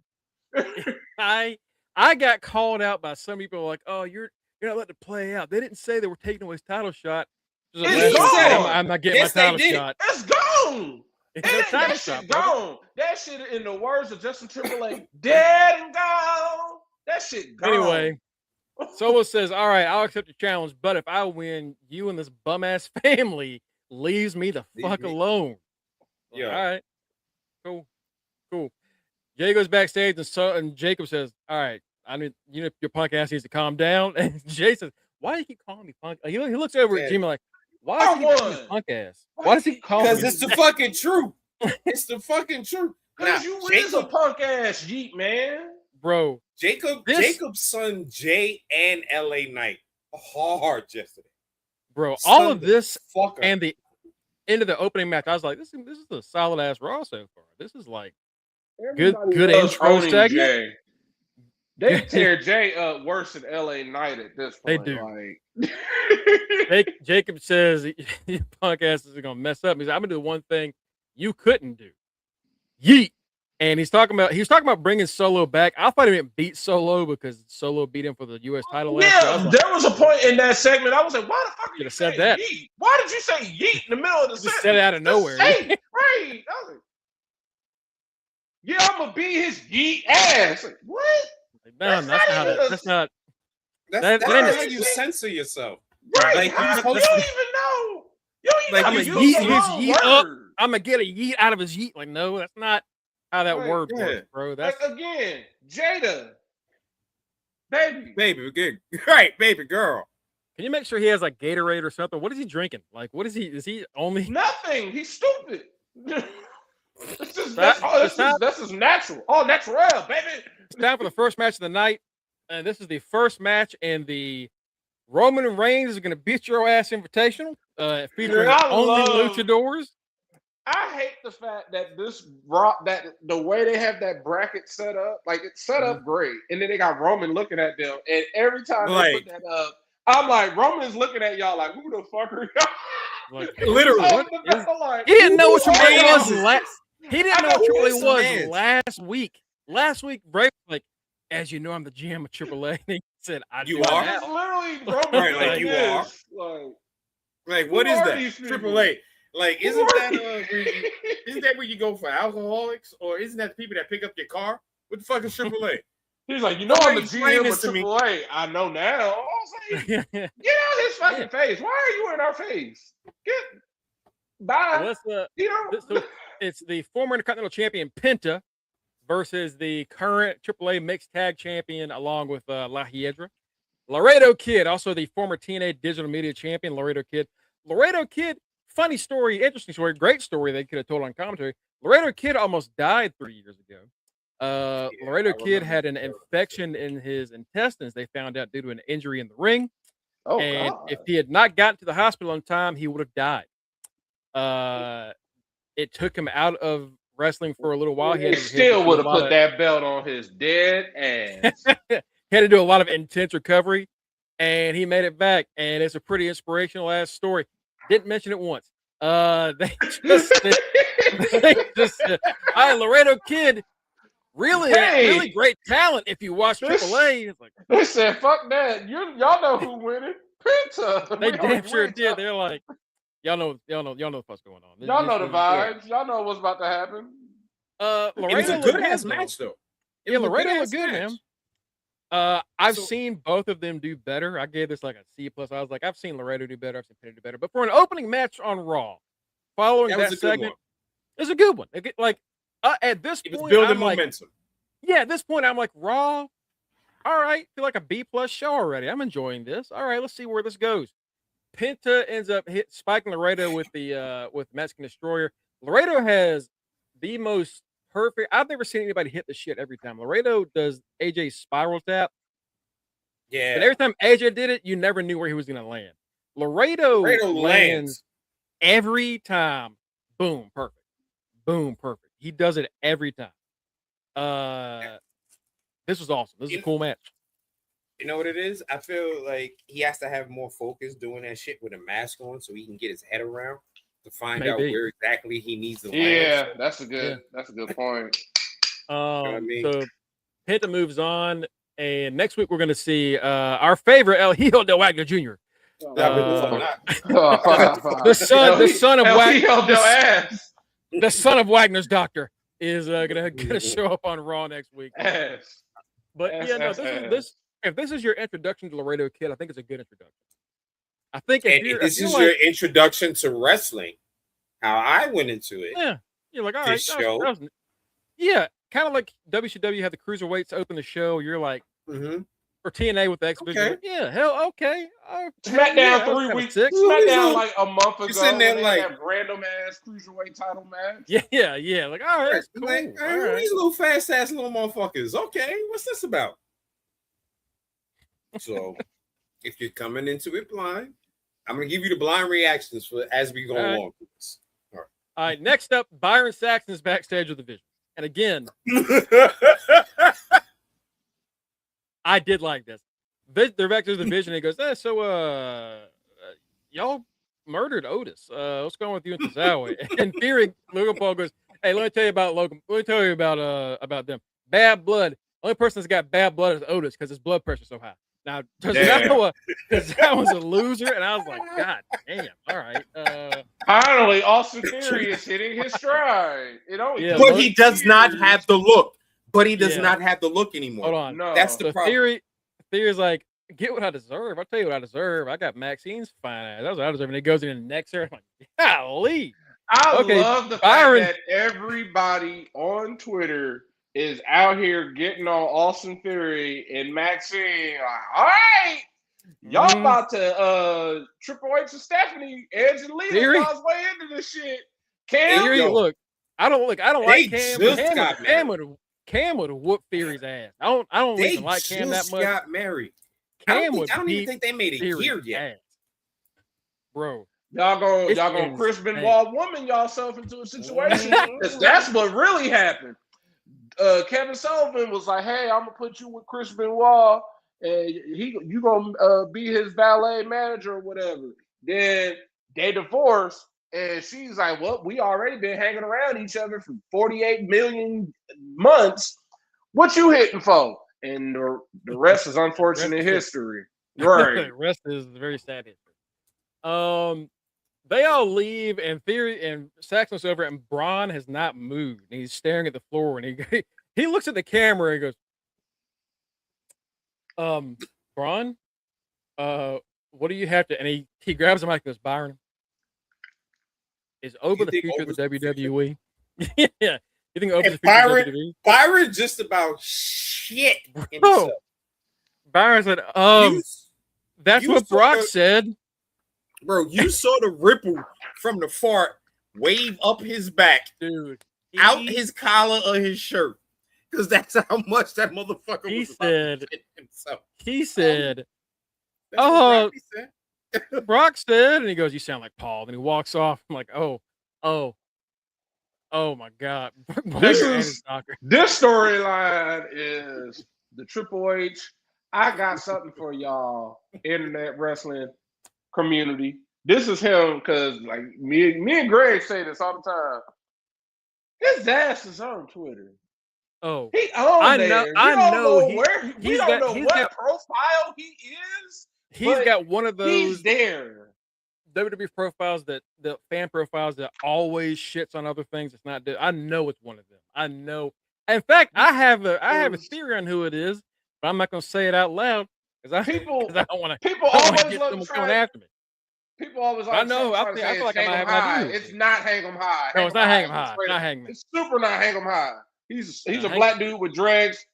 I got called out by some people like, oh, you're not letting it play out. They didn't say they were taking away his title shot. Just like, It's last week, gone. I'm not getting Yes, my they title did. shot. It's gone. It's no title That shot, shit brother. gone. That shit, in the words of Justin Timberlake, dead and gone. That shit gone. Anyway, Solo says, all right, I'll accept your challenge, but if I win, you and this bum ass family leaves me the Leave fuck me. alone. Yeah. All right. Cool. Jay goes backstage and Jacob says, all right, I mean, your punk ass needs to calm down. And Jay says, why do you keep calling me punk? He looks over at Yeah. Jimmy like, why does he keep calling me punk ass? Why does he call me? Because it's the fucking truth. It's the fucking truth. Because Now, you is a punk ass yeet, man. Bro, Jacob's son Jay and LA Knight hard yesterday. bro, all of Sunday. this Fucker. and the end of the opening match, I was like, this is a solid ass Raw so far. This is like good loves intro owning segment. Jay. They tear Jay up worse than LA Knight at this They point. do. Like, Jacob says your punk ass is gonna mess up. He's like, I'm gonna do one thing you couldn't do. Yeet. And he was talking about bringing Solo back. I thought he meant beat Solo because Solo beat him for the U.S. title last year. I was yeah, like, there was a point in that segment. I was like, why the fuck are you Should've said saying that. yeet? Why did you say yeet in the middle of the Just sentence? said it out of nowhere. Hey, right. I was like, yeah, I'm gonna beat his yeet ass. Like, what? No, that's not it. That's not. That's that ain't how a- you censor yourself. Right? Like, How, you're you supposed don't to- even know. You don't even Like, know. I'm you're gonna You use yeet the his wrong yeet up. word. I'm gonna get a yeet out of his yeet. Like, no, that's not how that Right, word yeah. works, bro. That's Like, again, Jada, baby. Baby, good. Right, baby girl. Can you make sure he has like Gatorade or something? What is he drinking? Like, what is he? Is he only? Nothing. He's stupid. That- That's just natural. All natural, baby. It's time for the first match of the night, and this is the first match in the Roman Reigns is going to beat your ass invitational, featuring I only love- luchadors. I hate the fact that that the way they have that bracket set up, like it's set up great, and then they got Roman looking at them, and every time they put that up, I'm like, Roman's looking at y'all like, who the fuck are y'all? Like, Literally. I'm like, he didn't know what who Triple are H y'all? was last. He didn't I know know what Triple who H is the was man. last week. Last week, Bray was like, as you know, I'm the GM of Triple H. And he said, I You do are? now. It's literally Roman Right, doing like you this. Like, Like, what Who is are that? these people? Triple A. Like, who isn't are that these- isn't that where you go for alcoholics, or isn't that the people that pick up your car? What the fuck is Triple A? He's like, you know, I'm the Explain GM this of to me. Triple A. I know now. I was like, get out his fucking face. Why are you in our face? Get bye. Well, You know. so it's the former Intercontinental Champion Penta versus the current AAA Mixed Tag Champion, along with La Hiedra. Laredo Kid, also the former TNA Digital Media Champion, Laredo Kid. Laredo Kid funny story, interesting story, great story they could have told on commentary. Laredo Kid almost died 3 years ago. Laredo Kid had an infection in his intestines. They found out due to an injury in the ring. Oh, And God. if he had not gotten to the hospital on time, he would have died. It took him out of wrestling for a little while. He still would have put that belt on his dead ass. He had to do a lot of intense recovery, and he made it back. And it's a pretty inspirational ass story. Didn't mention it once. They just said, Laredo Kid, really great talent. If you watch AAA, it's like they said, "Fuck that." Y'all know who winning? Penta. They damn sure did. They're like, y'all know what's going on. Y'all know the vibes. Y'all know what's about to happen. It was a good ass match, though. Yeah, Laredo looked good, man. I've seen both of them do better. I gave this like a C+. I was like, I've seen Laredo do better. I've seen Penta do better. But for an opening match on Raw, following that segment, it's a good one. Like at this point, building I'm like, momentum. Yeah, at this point, I'm like, Raw. All right, feel like a B+ show already. I'm enjoying this. All right, let's see where this goes. Penta ends up spiking Laredo with the Mexican Destroyer. Laredo has the most perfect. I've never seen anybody hit the shit every time. Laredo does AJ's spiral tap. Yeah. But every time AJ did it, you never knew where he was going to land. Laredo lands every time. Boom, perfect. Boom, perfect. He does it every time. This was awesome. This is a cool match. You know what it is? I feel like he has to have more focus doing that shit with a mask on so he can get his head around to find out where exactly he needs to land. Yeah, that's a good point. You know what I mean? So Penta moves on, and next week we're going to see our favorite El Hijo de Wagner Jr. The son of Wagner's doctor is gonna show up on Raw next week. But if this is your introduction to Laredo Kid, I think it's a good introduction. I think if this is your introduction to wrestling, how I went into it. Yeah, you're like, all right, show. Yeah, kind of like WCW had the cruiserweights open the show. You're like, or TNA with the exhibition. Okay. Like, yeah, hell, okay. SmackDown 3 weeks. SmackDown like a month ago. You're sitting there like that random ass cruiserweight title match. Yeah. Like, all right, that's cool. Like, all right. These little fast ass little motherfuckers. Okay, what's this about? So, if you're coming into it blind, I'm gonna give you the blind reactions for as we go along. All right. Next up, Byron Saxton is backstage with the Vision, and again. I did like this. They're back to the Vision. And he goes, so y'all murdered Otis. What's going on with you and Tozawa? And Theory, Logan Paul goes, hey, let me tell you about Logan. Let me tell you about them. Bad blood. Only person that's got bad blood is Otis because his blood pressure's so high. Now, Tozawa was a loser, and I was like, God damn. All right. Finally, Austin Theory is hitting his stride. But he does not have the look. But he does not have the look anymore. Hold on. No. That's the problem. Theory's like, get what I deserve. I'll tell you what I deserve. I got Maxine's fine ass. That's what I deserve. And he goes in and necks her. I'm like, golly. I love the fact that everybody on Twitter is out here getting on Austin Theory and Maxine. Like, all right. Y'all about to Triple H and Stephanie, Angelina y'all's way into this shit. Cam, look, I don't like Cam. Cam would have whooped Theory's ass. I don't even like Cam that much. Got married. Cam I don't even think they made it here yet, ass. Bro. Y'all gonna Chris Benoit woman yourself into a situation. That's what really happened. Kevin Sullivan was like, "Hey, I'm gonna put you with Chris Benoit, and you gonna be his valet manager or whatever." Then they divorced. And she's like, well, we already been hanging around each other for 48 million months. What you hitting for? And the rest is unfortunate history. Right. The rest is very sad history. They all leave, and Theory and Saxon's over, and Braun has not moved. And he's staring at the floor, and he looks at the camera and goes, Braun, what do you have to? And he grabs the mic and goes, Byron. Is Oba the future of the WWE? Yeah. You think Oba's the future of WWE? Byron just about shit himself. Byron said, that's what Brock said. Bro, you saw the ripple from the fart wave up his back, dude. out his collar of his shirt, because that's how much that motherfucker He was said. about to shit himself. He said. That's what Brocky said. Brock said, and he goes, "You sound like Paul." Then he walks off. I'm like, oh my god. This storyline is the Triple H. I got something for y'all, internet wrestling community. This is him because, like, me and Greg say this all the time. His ass is on Twitter. Oh, he on there. I know. We don't know what profile he is. He's got one of those. He's there. WWE profiles the fan profiles that always shits on other things. It's not. I know it's one of them. I know. In fact, I have a theory on who it is, but I'm not going to say it out loud because I don't want to. People always get love someone coming after me. People always like. I know. I feel like I might have an idea. It's not Hang 'em High. No, it's not Hang 'em High. Not Hang 'em. It's super not Hang 'em High. He's a black dude with dreads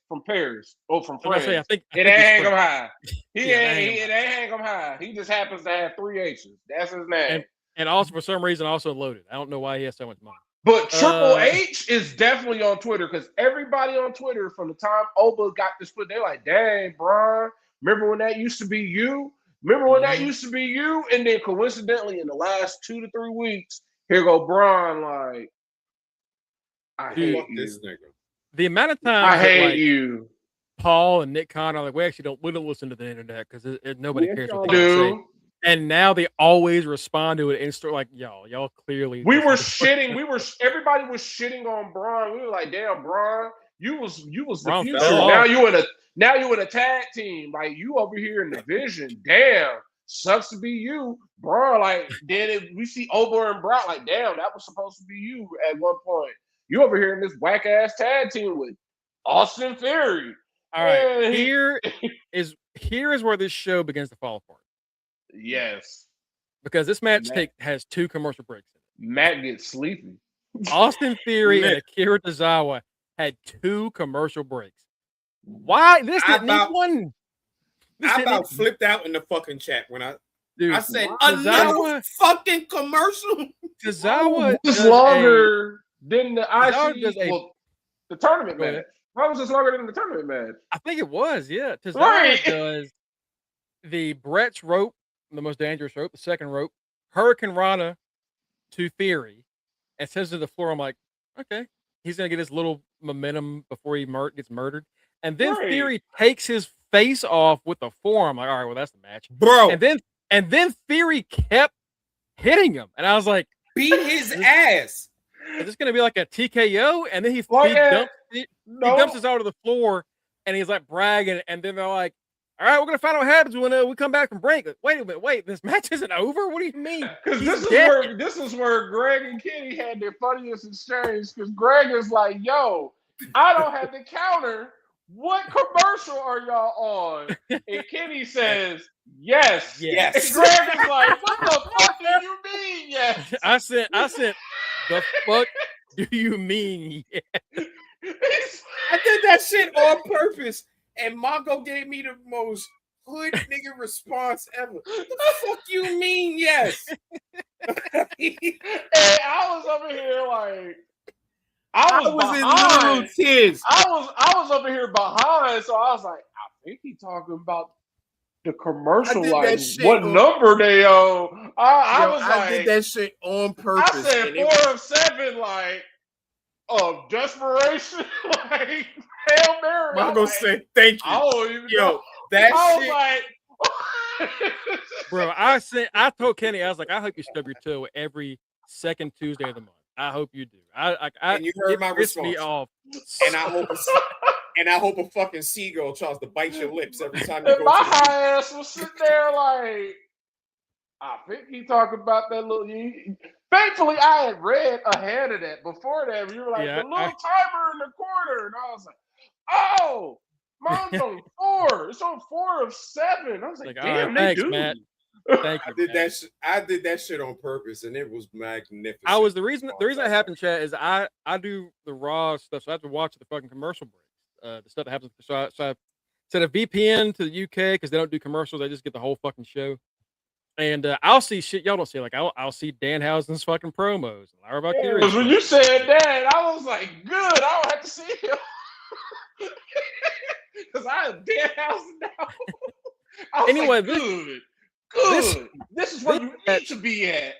from Paris or from France. I think it ain't Hang 'em High. It ain't Hang 'em High. He just happens to have 3 H's. That's his name. And also for some reason also loaded. I don't know why he has so much money. But Triple H is definitely on Twitter because everybody on Twitter from the time Oba got this split, they're like, "Dang, Braun, remember when that used to be you? Remember when that used to be you?" And then coincidentally, in the last 2 to 3 weeks, here go Braun like, I hate this nigga. The amount of times I hate you. Paul and Nick Khan are like, we don't listen to the internet because nobody cares what they do. say. And now they always respond to it in store like, y'all clearly. We were shitting. Everybody was shitting on Braun. We were like, damn, Braun, you was the future. Now you in a tag team. Like, you over here in the division. Damn, sucks to be you, Braun. Like, then we see Oba and Brock. Like, damn, that was supposed to be you at one point. You over here in this whack ass tag team with Austin Theory. All right, here is where this show begins to fall apart. Yes, because this match has 2 commercial breaks. Matt gets sleepy. Austin Theory and Akira Tozawa had 2 commercial breaks. Why this didn't need one? I about flipped out in the fucking chat when I said another fucking commercial. Tozawa was longer than the IC. The tournament match. Why was this longer than the tournament match? I think it was, yeah. Tozawa does the Brett's rope, the most dangerous rope, the second rope, Hurricane Rana to Theory, and sends to the floor. I'm like, okay, he's gonna get his little momentum before he gets murdered, and then Theory takes his face off with the forearm. Like, all right, well, that's the match, bro. And then Theory kept hitting him, and I was like, beat his ass. Is this gonna be like a TKO? And then he dumps us out of the floor, and he's like bragging, and then they're like, all right, we're gonna find out what happens when we come back from break. Like, wait a minute, this match isn't over. What do you mean? Because this is where Greg and Kenny had their funniest exchange. Because Greg is like, "Yo, I don't have the counter. What commercial are y'all on?" And Kenny says, "Yes." And Greg is like, "What the fuck do you mean, yes?" I said, the fuck do you mean? Yes? I did that shit on purpose. And Mongo gave me the most hood nigga response ever. What the fuck you mean, yes? And I was over here like, I was in little tears. I was over here behind, so I was like, I think he talking about the commercial. Like, what number they owe? I did that shit on purpose. I said 4 of 7, like, of desperation, like. Hail Mary. Mongo said, "Thank you." I don't even know. That I shit. Was like, bro, I told Kenny, I was like, I hope you stub your toe every second Tuesday of the month. I hope you do. And you heard my response. Me off. And I hope a fucking seagull tries to bite your lips every time you go. My high ass was sitting there like, I think he talking about that little. Thankfully, I had read ahead of that. Before that, you were like, the little timer in the corner. And I was like, oh, mine's on 4. It's on 4 of 7. I was like, damn, they do. Matt. Thank you. I did that shit on purpose, and it was magnificent. The reason that happened, Chad, is I do the Raw stuff, so I have to watch the fucking commercial breaks. The stuff that happens. So I set a VPN to the UK because they don't do commercials. They just get the whole fucking show. And I'll see shit y'all don't see. Like I'll see Danhausen's fucking promos. Lara Valkyrie. Because when you said that, I was like, good. I don't have to see him. Because I am Danhausen now. I was Anyway, like, good. This is where you need to be at.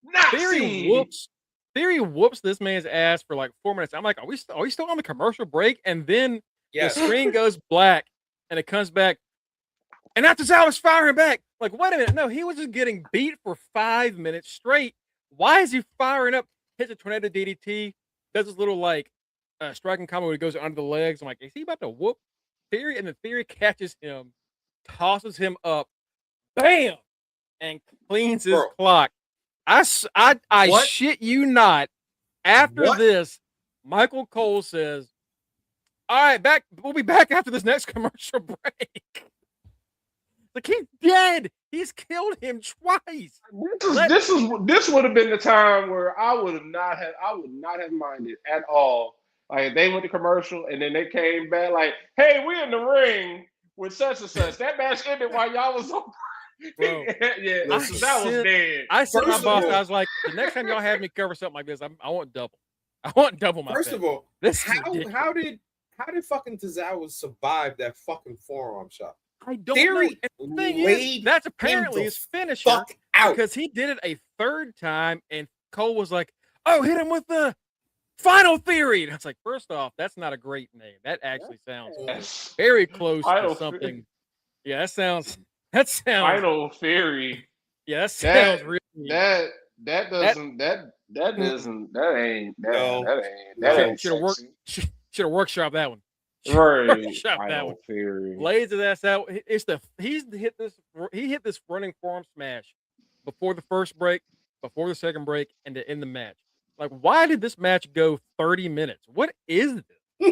Not Theory whoops this man's ass for like 4 minutes. I'm like, are we still on the commercial break? And then the screen goes black and it comes back. And after Tozawa's firing back. Like, wait a minute. No, he was just getting beat for 5 minutes straight. Why is he firing up? Hits a tornado DDT, does this little like striking combo where he goes under the legs. I'm like, is he about to whoop Theory? And the Theory catches him, tosses him up, bam, and cleans his clock. I shit you not. After this, Michael Cole says, all right, we'll be back after this next commercial break. Like, he's dead. He's killed him twice. This would have been the time where I would not have minded at all. Like, they went to commercial and then they came back like, hey, we're in the ring with such and such. That match ended while y'all was on. Bro, yeah, that was dead. I said my boss, I was like, the next time y'all have me cover something like this, I want double. I want double my First pay. of all, this how did fucking Tozawa survive that fucking forearm shot? I don't know. And the thing is, that's apparently his finisher because he did it a third time, and Cole was like, "Oh, hit him with the Final Theory." And I was like, first off, that's not a great name. That actually sounds very close to something. Yeah, that sounds. Final Theory. Yeah, that sounds really. That ain't. Should have workshopped that one. Right. Final Theory. Lays his ass out. He hit this running forearm smash before the first break, before the second break, and to end the match. Like, why did this match go 30 minutes? What is this?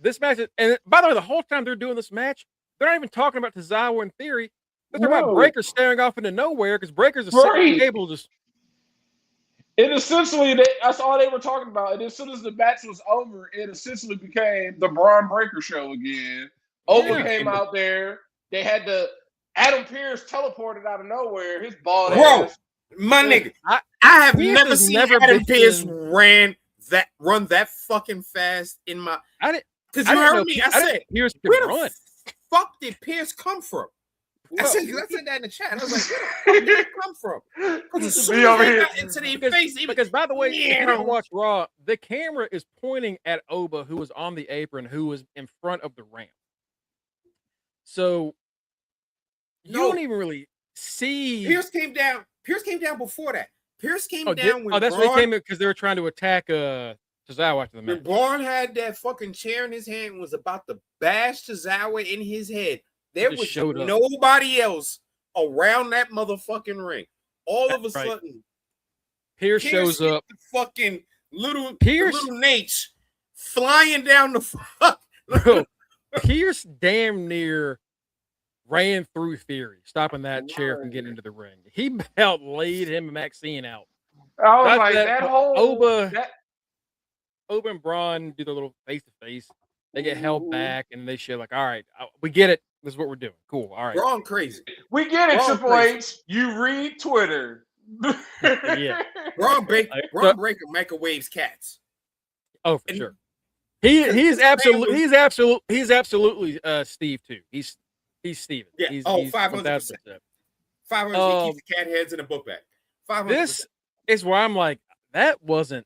This match is, and by the way, the whole time they're doing this match, they're not even talking about Tozawa and Theory. They're talking about Breaker staring off into nowhere because Breaker's a sitting table just. It essentially, that's all they were talking about. And as soon as the match was over, it essentially became the Braun Breaker show again. Oba came out there. They had Adam Pearce teleported out of nowhere. His bald ass. My nigga, I have never seen Adam Pearce run that fucking fast in my. Because you heard me. I said, where the fuck did Pearce come from? I said that in the chat. I was like, where the fuck did it come from? Because as soon as they got into their face, because by the way, if you don't watch Raw, the camera is pointing at Oba, who was on the apron, who was in front of the ramp. So you don't even really see. Pearce came down before that. Pearce came down when that's why they came in because they were trying to attack Tozawa after the match. When Braun had that fucking chair in his hand and was about to bash Tozawa in his head. There was nobody else around that motherfucking ring. All of a sudden, Pearce shows up. Fucking little Nate flying down the fuck. Bro, Pearce damn near ran through Theory, stopping that chair from getting into the ring. He about laid him and Maxine out. I was like, that whole Oba and Braun do their little face to face. They get held back and they show like, all right, we get it. This is what we're doing. Cool. All right. Braun crazy. We get it, Triple H. You read Twitter. Yeah. Braun Breaker microwaves cats. Oh, for sure. He's absolutely Steve too. He's Steven. Yeah. He's 500%. 500. He keeps the cat heads in a book bag. 500%. This is where I'm like, that wasn't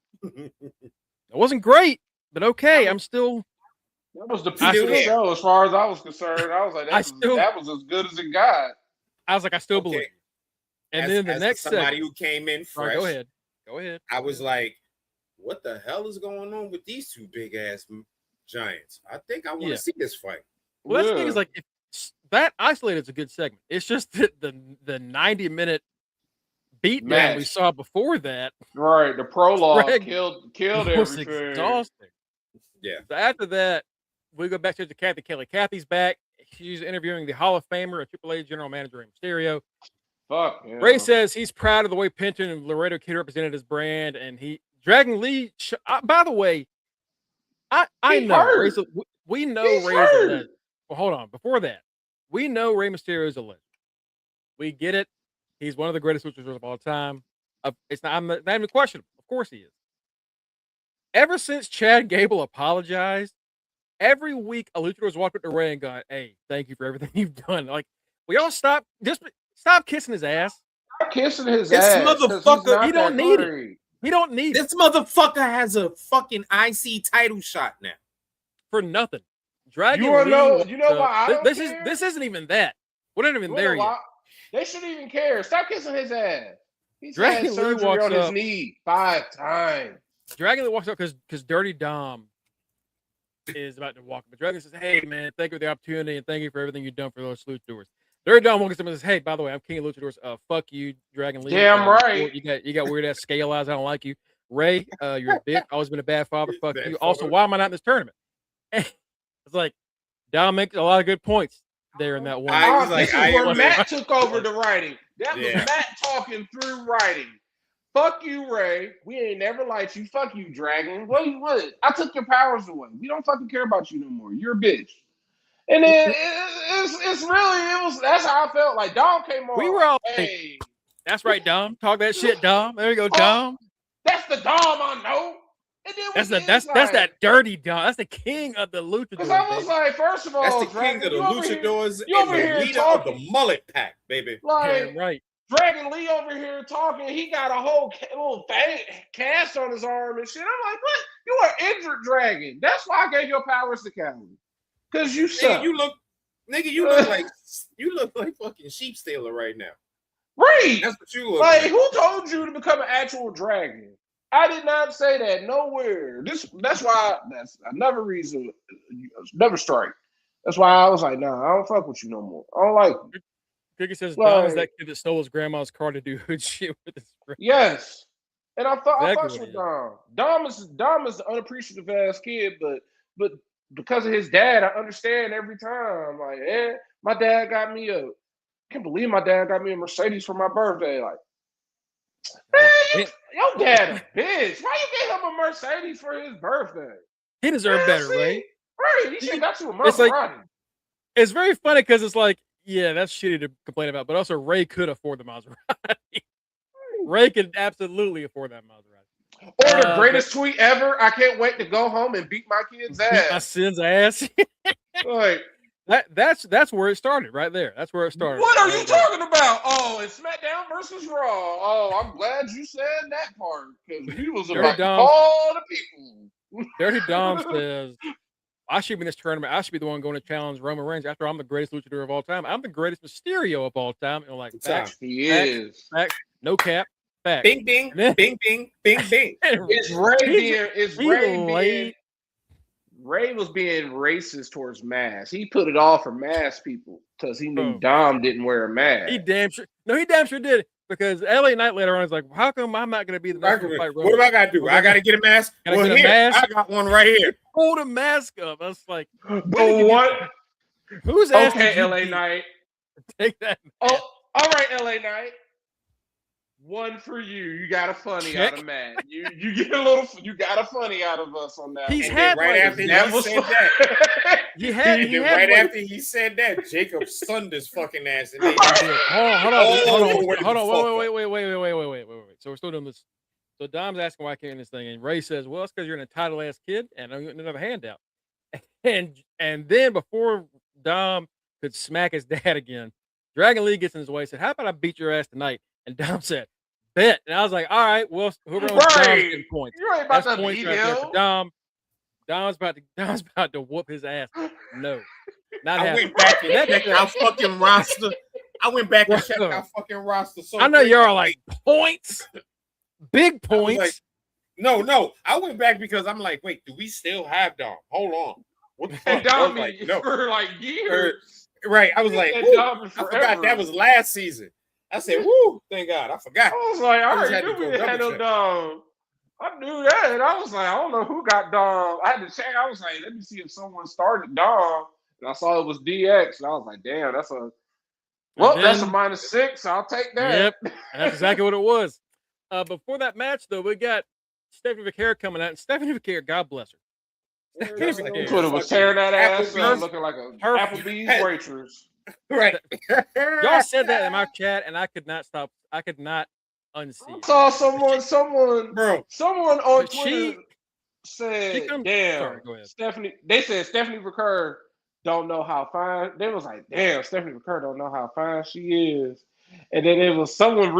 great, but okay. I'm still. That was the piece of the show, as far as I was concerned. I was like, that was as good as it got. I was like, I still believe. And then the next somebody who came in fresh. Go ahead. I was like, what the hell is going on with these two big ass giants? I think I want to see this fight. Well, that's the thing is like, that isolated is a good segment. It's just the 90-minute beatdown we saw before that. Right, the prologue killed everything. Exhausting. Yeah. So after that, we go back to Kathy Kelly. Kathy's back. She's interviewing the Hall of Famer, a AAA general manager, Rey Mysterio. Fuck. Yeah. Ray says he's proud of the way Penton and Laredo Kid represented his brand, and Dragon Lee. By the way, I know we know Ray's a legend. Well, hold on. Before that, we know Rey Mysterio is a legend. We get it. He's one of the greatest luchadors of all time. It's not even questionable. Of course he is. Ever since Chad Gable apologized, every week a luchador's walked up to Ray and gone, "Hey, thank you for everything you've done." Like, we all stop kissing his ass. Stop kissing his This ass. 'Cause he's motherfucker, not he don't that need great. He don't need it This motherfucker has a fucking IC title shot now. for nothing. Dragon You wanna Lee know- walks you know up. why I don't this care? this isn't even that. We're not even You there know yet. why? They shouldn't even care. Stop kissing his ass. He's Dragon had Lee surgery walks on his up. knee 5 times. Dragon Lee walks up because Dirty Dom is about to walk. But Dragon says, "Hey man, thank you for the opportunity and thank you for everything you've done for those luchadors." Dirty Dom walks up and says, "Hey, by the way, I'm King of Luchadors. Fuck you, Dragon Lee. Damn right. You got weird ass scale eyes. I don't like you. Ray, you're a bitch. Always been a bad father. Fuck Bad you. father. Also, why am I not in this tournament?" It's like Dom makes a lot of good points there in that one. I was like, this is I where agree. Matt took over the writing. That was Yeah. Matt talking through writing. Fuck you, Ray. We ain't never liked you. Fuck you, Dragon. What? I took your powers away. We don't fucking care about you no more. You're a bitch. And then that's how I felt. Like Dom came on. We were all hey, That's right, Dom. Talk that shit, Dom. There you go, Oh, Dom. that's the Dom I know. And then That's that dirty Dom. That's the king of the Because I was luchadors. like, first of all, That's the king Dragon, of the you over here- luchadors you over and here the leader of talking. the mullet pack, baby. Like, Damn right. Dragon Lee over here talking. He got a whole little cast on his arm and shit. I'm like, what? You are injured, Dragon. That's why I gave your powers to Calvin. Because you suck. Nigga, you look like fucking sheep stealer right now. Right. That's what you look Like, like. who told you to become an actual dragon? I did not say that nowhere. That's why that's another reason. Never strike. That's why I was like, nah, I don't fuck with you no more. I don't like you. Cookie says Like- Dom is that kid that stole his grandma's car to do hood shit with his friend. Yes. And I Exactly fucks what with he is. Dom. Dom is an unappreciative ass kid, but because of his dad, I understand every time. Like, my dad got me I can't believe my dad got me a Mercedes for my birthday. Like, man, your dad a bitch. Why you gave him a Mercedes for his birthday? He deserved better, See? right? Right. He should have got you a It's like- Maserati. It's very funny because it's like, yeah, that's shitty to complain about, but also Ray could afford the Maserati. Ray could absolutely afford that Maserati. Or the greatest tweet ever. I can't wait to go home and beat my kid's Beat my ass. son's ass. Like, That's where it started, right there. That's where it started. what are you Right there. talking about? Oh, it's SmackDown versus Raw. Oh, I'm glad you said that part because we was Dirty about to Dom. call the people. Dirty Dom says, I should be in this tournament. I should be the one going to challenge Roman Reigns after I'm the greatest luchador of all time. I'm the greatest Mysterio of all time. And I'm like, facts, He is. facts, no cap, facts. Bing, bing, And then- bing, bing, bing, bing. It's Ray being. It's he Ray being. laid- Ray was being racist towards masks. He put it all for mask people because he knew Bro. Dom didn't wear a mask. He damn sure did it because LA Knight later on is like, how come I'm not going to be the next one to fight What do Roman? I gotta do? I gotta get a mask. Gotta Well, get a here, mask? I got one right here. Hold a mask up. I was like, But what? Who's asking Okay, you LA to Knight. take that? Oh, all right, LA Knight. One for you. You got a funny out Check. of Matt. You get a little. You got a funny out of us on that. He's one. And then had right like- after he That was said that, He had and then like- right after he said that, Jacob sunned his fucking ass. And they Hold on. Oh, Wait. So we're still doing this. So Dom's asking why I can't in this thing, and Ray says, "Well, it's because you're an entitled ass kid, and I'm getting another handout." And then before Dom could smack his dad again, Dragon Lee gets in his way. Said, "How about I beat your ass tonight?" And Dom said, "Bet." And I was like, "All right, well, whoever owns Dom's Right. getting points. You ain't about That's to points beat right there for him. Dom. Dom's about to whoop his ass. No, not I happening. went back and That's checked our fucking roster. I went back and checked Bro. our fucking roster. So I know quick. y'all are like points, big I was points. like, no. I went back because I'm like, wait, do we still have Dom? Hold on. What the And fuck? I was Dom like, no. for like years. Right. I was like, And woo, Dom I forever. forgot that was last season. I said, woo, thank God. I forgot. I was like, I I just already had to knew go we didn't have no double check. Dom. I knew that. And I was like, I don't know who got Dom. I had to check. I was like, let me see if someone started Dom. And I saw it was DX. And I was like, damn, that's a that's a then- -6. I'll take that. Yep, and that's exactly what it was. Before that match, though, we got Stephanie McCare coming out, and Stephanie McCare, God bless her. Stephanie McCare. Twitter was tearing that ass Applebee's. up, looking like a Her- Applebee's waitress. Right. Y'all said that in my chat, and I could not stop. I could not unsee I it. saw someone Bro. on But Twitter she said, comes. "Damn, Sorry, go ahead. Stephanie." They said Stephanie McCurr don't know how fine. They was like, "Damn, Stephanie McCurr don't know how fine she is." And then it was someone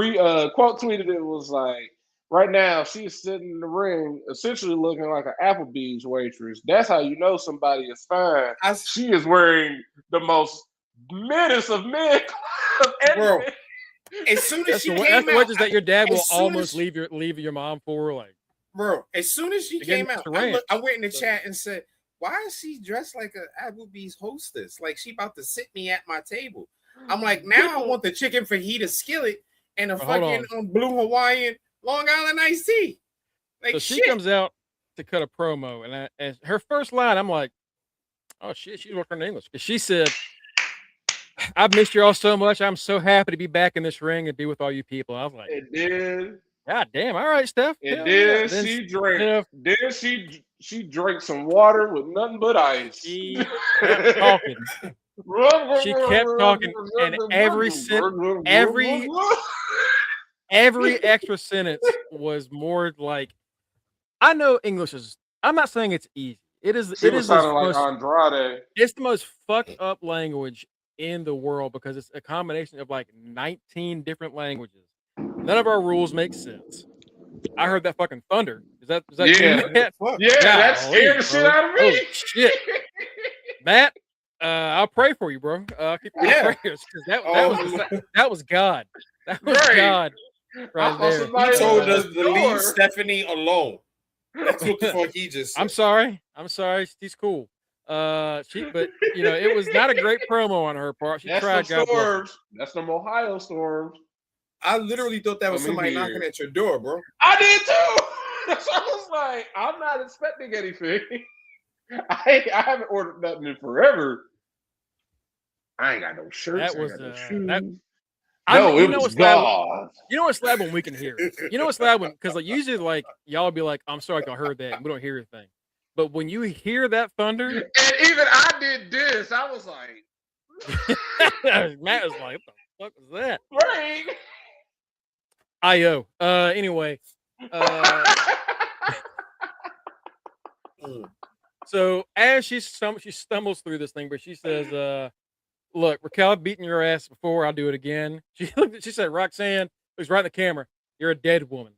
quote tweeted it was like, "Right now she's sitting in the ring, essentially looking like an Applebee's waitress. That's how you know somebody is fine. She is wearing the most menace of men of Bro, anything." as soon as That's she the came that's the out, wedges that your dad will as soon almost as- leave your mom for. Like, bro, as soon as she Again, came out, Mr. Ranch. I went in the chat and said, "Why is she dressed like an Applebee's hostess? Like she about to sit me at my table." I'm like, now I want the chicken fajita skillet and a But hold fucking blue Hawaiian Long Island iced tea. Like so she comes out to cut a promo, and her first line, I'm like, oh shit, she's working in English. 'Cause she said, "I've missed you all so much. I'm so happy to be back in this ring and be with all you people." I was like, And then God damn, all right, Steph. And Hell then yeah. she drank. Steph, Then she drank some water with nothing but ice. she kept talking. She kept talking, and every extra sentence was more like, I know English is. I'm not saying it's easy. It is. She It was is the sounding like most. Andrade. It's the most fucked up language in the world because it's a combination of like 19 different languages. None of our rules make sense. I heard that fucking thunder. Is that Yeah. you, Matt? Yeah, that scared the shit bro. out of me. Oh shit, Matt. I'll pray for you, bro. Keep your Yeah. prayers because that was God. That was Right. God I right saw there. somebody He told at us the to leave door. Stephanie alone. That's what the fuck he just said. I'm sorry. She's cool. But it was not a great promo on her part. She That's tried. some God bless her. storms. That's some Ohio storms. I literally thought that was Coming somebody here. knocking at your door, bro. I did too. So I was like, I'm not expecting anything. I haven't ordered nothing in forever. I ain't got no shirts. That was I ain't got no that. shoes. No, It was God. You know what's loud when we can hear it. You know what's loud when because like usually like y'all be like, I'm sorry, I heard that. And we don't hear anything. But when you hear that thunder, And even I did this. I was like, Matt was like, what the fuck was that? right. IO. Anyway. So as she stumbles through this thing, but she says, look, Raquel, I've beaten your ass before, I'll do it again. She said, Roxanne, looks right in the camera, you're a dead woman.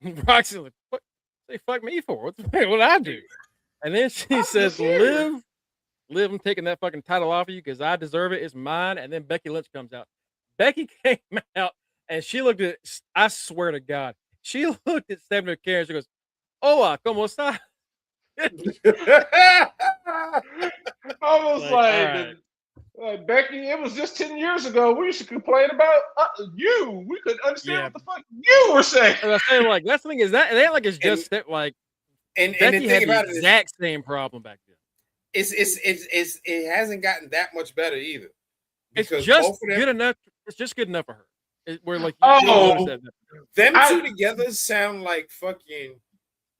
Roxanne's like, what they fuck me for? What did I do? And then she says, Liv, I'm taking that fucking title off of you because I deserve it. It's mine. And then Becky Lynch comes out. Becky came out and she looked at, I swear to God, she looked at Stephanie McCurry and she goes, hola, ¿cómo está? I was Like, like, Becky, it was just 10 years ago. We used to complain about you. We couldn't understand what the fuck you were saying. And I say, like, that's the thing is that it ain't like it's just that, like, and Becky the had thing the about it is, exact same problem back then. it hasn't gotten that much better either. It's Because just both of them, good enough. It's just good enough for her. We're like, them two together sound like fucking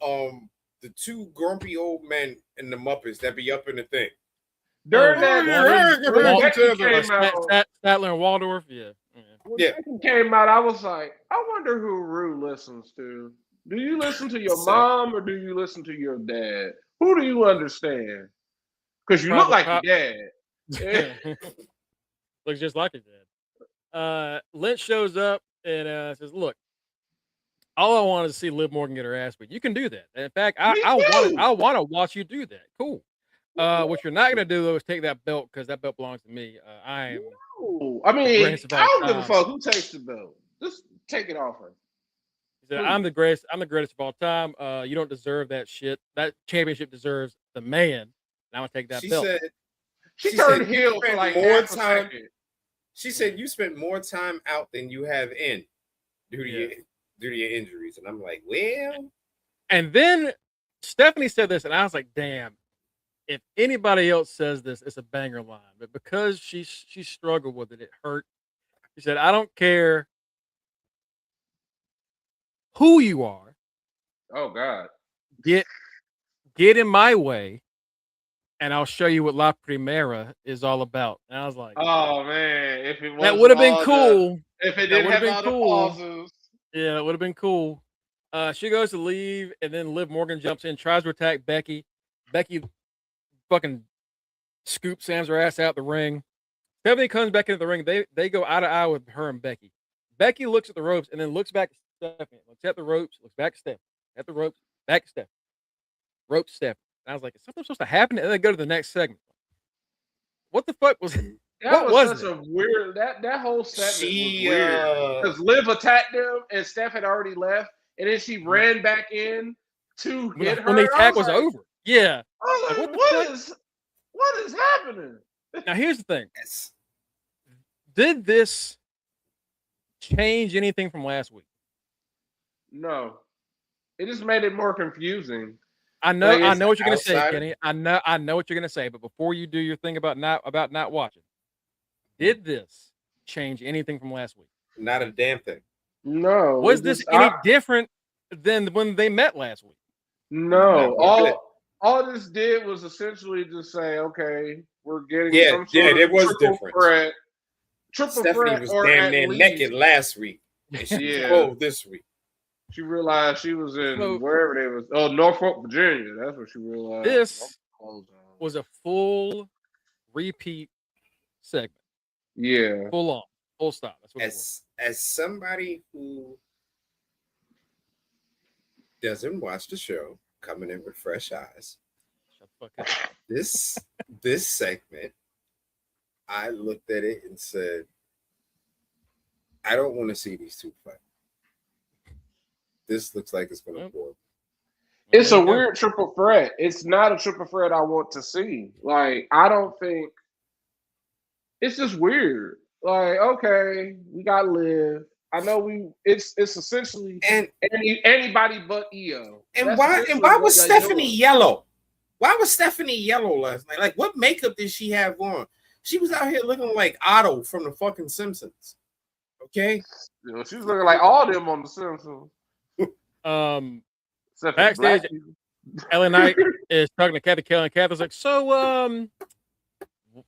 the two grumpy old men in the Muppets that be up in the thing. During Becky came out, Statler and Waldorf, when Becky came out, I was like, I wonder who Rue listens to. Do you listen to your mom or do you listen to your dad? Who do you understand? Because you look like your dad. Looks just like his dad. Lynch shows up and says, look, all I wanted to see Liv Morgan get her ass beat. You can do that. In fact, I want to watch you do that. Cool. What you're not gonna do though is take that belt because that belt belongs to me. I am. I mean, I don't give a fuck who takes the belt. Just take it off her. He said, I'm the greatest of all time. You don't deserve that shit. That championship deserves the man. And I'm gonna take that belt. She turned heel for like more half a time. second. She said you spent more time out than you have in due to your injuries. And I'm like, well. And then Stephanie said this, and I was like, damn. If anybody else says this, it's a banger line. But because she struggled with it, it hurt. She said, I don't care who you are. Oh God. Get in my way and I'll show you what La Primera is all about. And I was like, Oh man, if it was that would have been all cool. if it That didn't would have have been all cool. the pauses. Yeah, it would have been cool. She goes to leave, and then Liv Morgan jumps in, tries to attack Becky. Becky fucking scoop Sam's her ass out the ring. Stephanie comes back into the ring. They go eye to eye with her and Becky. Becky looks at the ropes and then looks back at Stephanie. Looks at the ropes, looks back at Stephanie. At the ropes, back at Stephanie. Ropes, Stephanie. And I was like, is something supposed to happen? And then go to the next segment. What the fuck was That what was was such a weird. That whole segment She, was weird because Liv attacked them and Steph had already left, and then she ran back in to hit her. when the attack was like, over? Yeah. I was Like, like, what the what is happening? Now here's the thing. Yes. Did this change anything from last week? No, it just made it more confusing. I know Like, I it's know what you're gonna say, outside- Kenny. I know what you're gonna say, but before you do your thing about not watching, did this change anything from last week? Not a damn thing. No, Was it this just- any different than when they met last week? No, No, all this did was essentially just say, okay, we're getting Yeah, some sort yeah, of it was triple different. threat. Triple Stephanie threat, was or damn at near least naked last week. And she Yeah. was cold this week. she realized she was in So- wherever they was. Oh, Norfolk, Virginia. That's what she realized. This Hold on. was a full repeat segment, Yeah. full on, full stop. That's what it was. As somebody who doesn't watch the show, coming in with fresh eyes, Shut the fuck up. this segment, I looked at it and said, I don't want to see these two fight. This looks like it's going to bore. It's a There you go. weird triple threat. It's not a triple threat I want to see. Like, I don't think it's just weird. Like, okay, we got Liv. I know it's essentially And anybody but EO. and That's why essentially was what they're Stephanie doing. yellow? Why was Stephanie yellow last night? Like, what makeup did she have on? She was out here looking like Otto from the fucking Simpsons. Okay. You know, she's looking like all them on the Simpsons. Except for the Backstage, black people. LA Knight is talking to Kathy Kelly, and Kathy's like, so,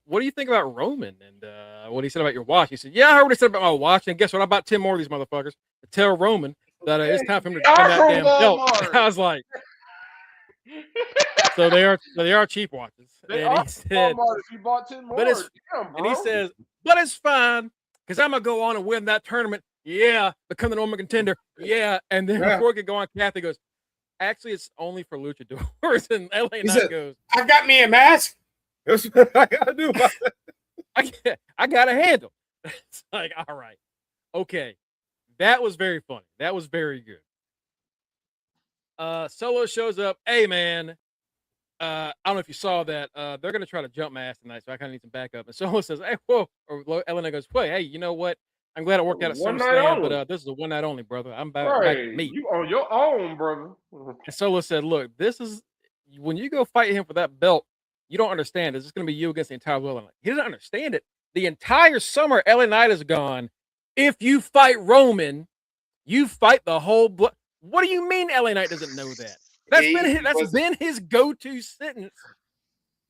what do you think about Roman and what he said about your watch? He said, yeah, I heard what he said about my watch, and guess what? I bought 10 more of these motherfuckers to tell Roman that it's time for him to defend that damn belt. Walmart. I was like, so they are cheap watches. They And are he said, Walmart if you bought 10 more. but it's- Damn, and he bro. says, but it's fine because I'm gonna go on and win that tournament. Yeah, become the number one contender. Yeah, and then Yeah. before we could go on, Kathy goes, actually, it's only for luchadors. And LA He Knight said, goes, I got me a mask. That's what I gotta do about it. I got a handle. It's like, all right, okay, that was very funny. That was very good. Solo shows up. Hey, man. I don't know if you saw that. They're gonna try to jump my ass tonight, so I kind of need some backup. And Solo says, "Hey, whoa!" Or Elena goes, "Wait, hey, you know what? I'm glad it worked out at One night SummerSlam, only. but this is a one night only, brother. I'm back Right, to me." you on your own, brother. And Solo said, "Look, this is when you go fight him for that belt. You don't understand. It's just gonna be you against the entire Bloodline." He doesn't understand it. The entire summer, LA Knight is gone. If you fight Roman, you fight the whole blood. What do you mean LA Knight doesn't know that? That's been his go-to sentence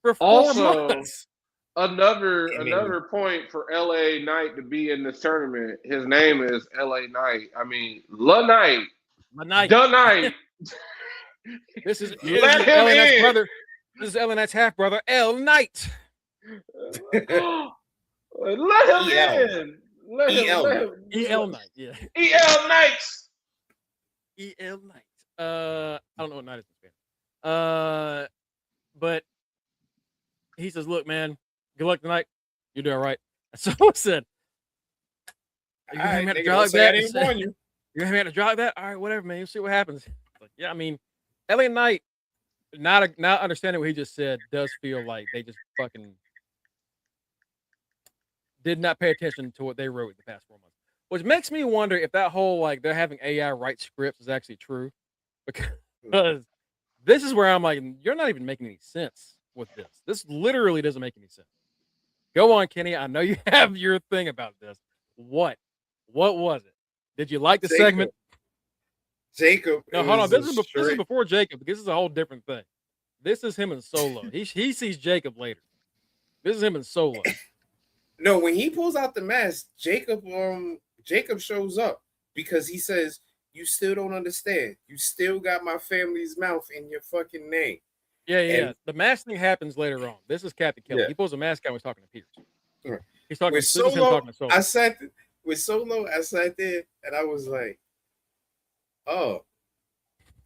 for 4 Also, months. Another point for LA Knight to be in this tournament. His name is LA Knight. I mean, La Knight, My night. the Knight. This is Let him LA Knight's in. brother. This is LA Knight's half brother, L Knight. Let him EL. in. Let him. EL Knight. Yeah. EL Knights. EL Knight. I don't know what night it's. But he says, "Look, man, good luck tonight. You do all right." So I said, "You're gonna have to draw like that." You're You're gonna have to draw like that. All right, whatever, man. You see what happens. Like, yeah, I mean, LA Knight, not understanding what he just said, does feel like they just fucking did not pay attention to what they wrote the past 4 months. Which makes me wonder if that whole like they're having AI write scripts is actually true. Because this is where I'm like, you're not even making any sense with this. This literally doesn't make any sense. Go on, Kenny. I know you have your thing about this. What was it? Did you like the segment? Jacob. No, hold on. This is before Jacob. This is a whole different thing. This is him in Solo. He sees Jacob later. This is him in Solo. No, when he pulls out the mask, Jacob shows up because he says, "You still don't understand. You still got my family's mouth in your fucking name." Yeah. And- The mask thing happens later on. This is Captain Kelly. Yeah. He pulls a mask out when he's talking to Pierce. Right. He's talking. With This is him Solo, talking to Solo. I sat there and I was like, "Oh."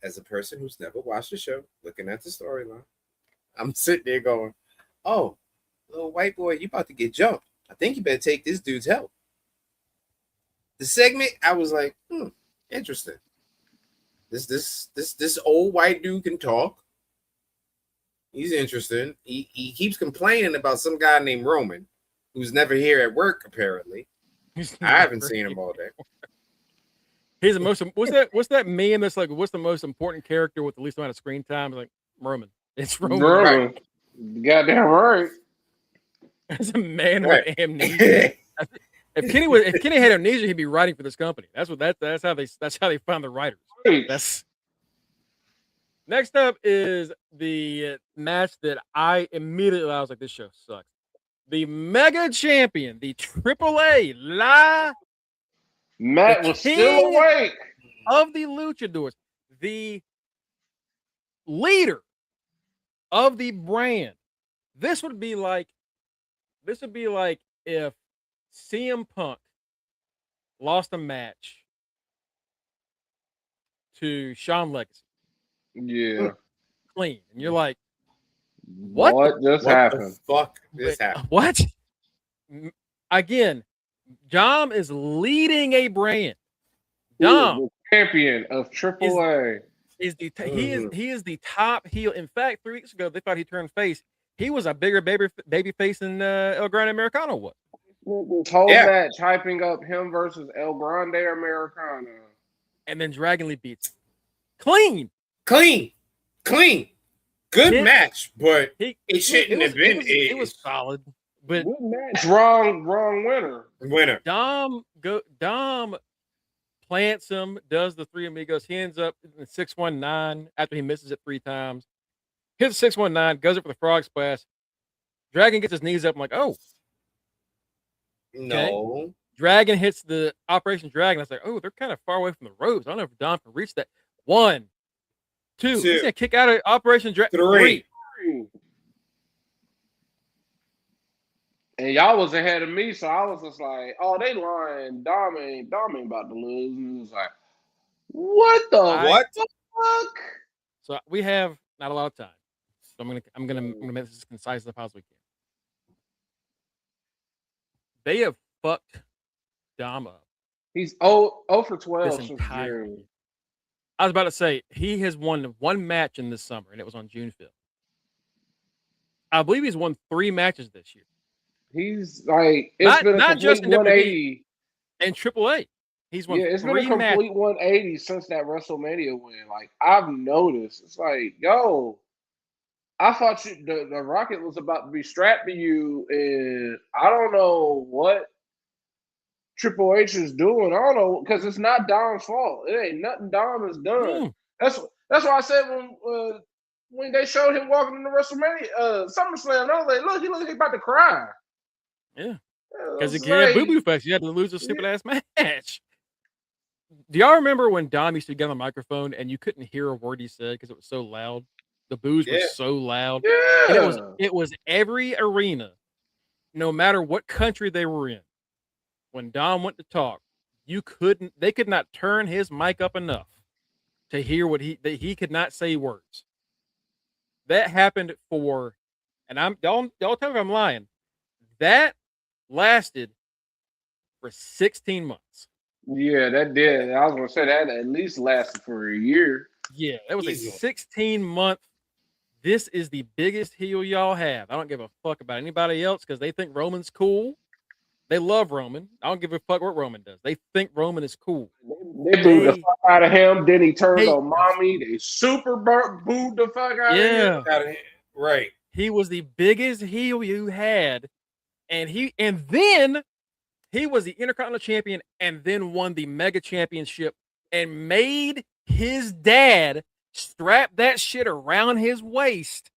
As a person who's never watched the show, looking at the storyline, I'm sitting there going, "Oh, little white boy, you about to get jumped. I think you better take this dude's help." The segment, I was like, interesting. This old white dude can talk. He's interesting. He keeps complaining about some guy named Roman, who's never here at work, apparently. I haven't seen him all day. He's the most. What's that meme that's like? What's the most important character with the least amount of screen time? Like Roman. It's Roman. Roman. Goddamn right. As a man with amnesia. If Kenny had amnesia, he'd be writing for this company. That's how they find the writers. That's next up is the match that I was like, this show sucks. The Mega Champion, the AAA Matt was still awake. Of the Luchadors, the leader of the brand. This would be like if CM Punk lost a match to Shawn Legacy. Yeah. Clean. And you're like, what just happened? Fuck this happened. What? Again, Dom is leading a brand. Dom, the champion of AAA. He is the top heel. In fact, 3 weeks ago they thought he turned face. He was a bigger baby face than El Grande Americano was. This whole match hyping up him versus El Grande Americano. And then Dragon Lee beats him. Clean. Good match, but it shouldn't have been. It was solid. But good match. Wrong winner. Dom plants him, does the Three Amigos. He ends up in 619 after he misses it 3 times. Hits 619, goes up for the frog splash. Dragon gets his knees up. I'm like, oh. No. Okay. Dragon hits the Operation Dragon. I was like, oh, they're kind of far away from the ropes. I don't know if Dom can reach that. 1, 2. He's going to kick out of Operation Dragon. 3. And y'all was ahead of me, so I was just like, oh, they lying. Dom ain't about to lose. And it was like, what the fuck? So we have not a lot of time. So I'm gonna make this as concise as I possibly can. They have fucked Dom up. He's 0 for 12 this since entire June. year. I was about to say he has won 1 match in this summer, and it was on June 5th. I believe he's won 3 matches this year. He's like it's been a complete 180 and AAA. He's won. Yeah, it's been a 3 complete matches. 180 since that WrestleMania win. Like I've noticed, it's like, yo, I thought the Rocket was about to be strapped to you, and I don't know what Triple H is doing. I don't know, because it's not Dom's fault. It ain't nothing Dom has done. That's why I said when they showed him walking into WrestleMania, SummerSlam, I was like, look, he looks like he's about to cry. Yeah, because he had boo-boo face. You had to lose a stupid ass match. Do y'all remember when Dom used to get on the microphone and you couldn't hear a word he said because it was so loud? The boos were so loud. Yeah. And it was every arena, no matter what country they were in. When Dom went to talk, they could not turn his mic up enough to hear that he could not say words. That happened and y'all tell me if I'm lying. That lasted for 16 months. Yeah, that did. I was gonna say that at least lasted for a year. Yeah, that was a 16-month. This is the biggest heel y'all have. I don't give a fuck about anybody else because they think Roman's cool. They love Roman. I don't give a fuck what Roman does. They think Roman is cool. They booed the fuck out of him. Then he turned on mommy. They super booed the fuck out of him. Right. He was the biggest heel you had. And then he was the Intercontinental Champion and then won the Mega Championship and made his dad strapped that shit around his waist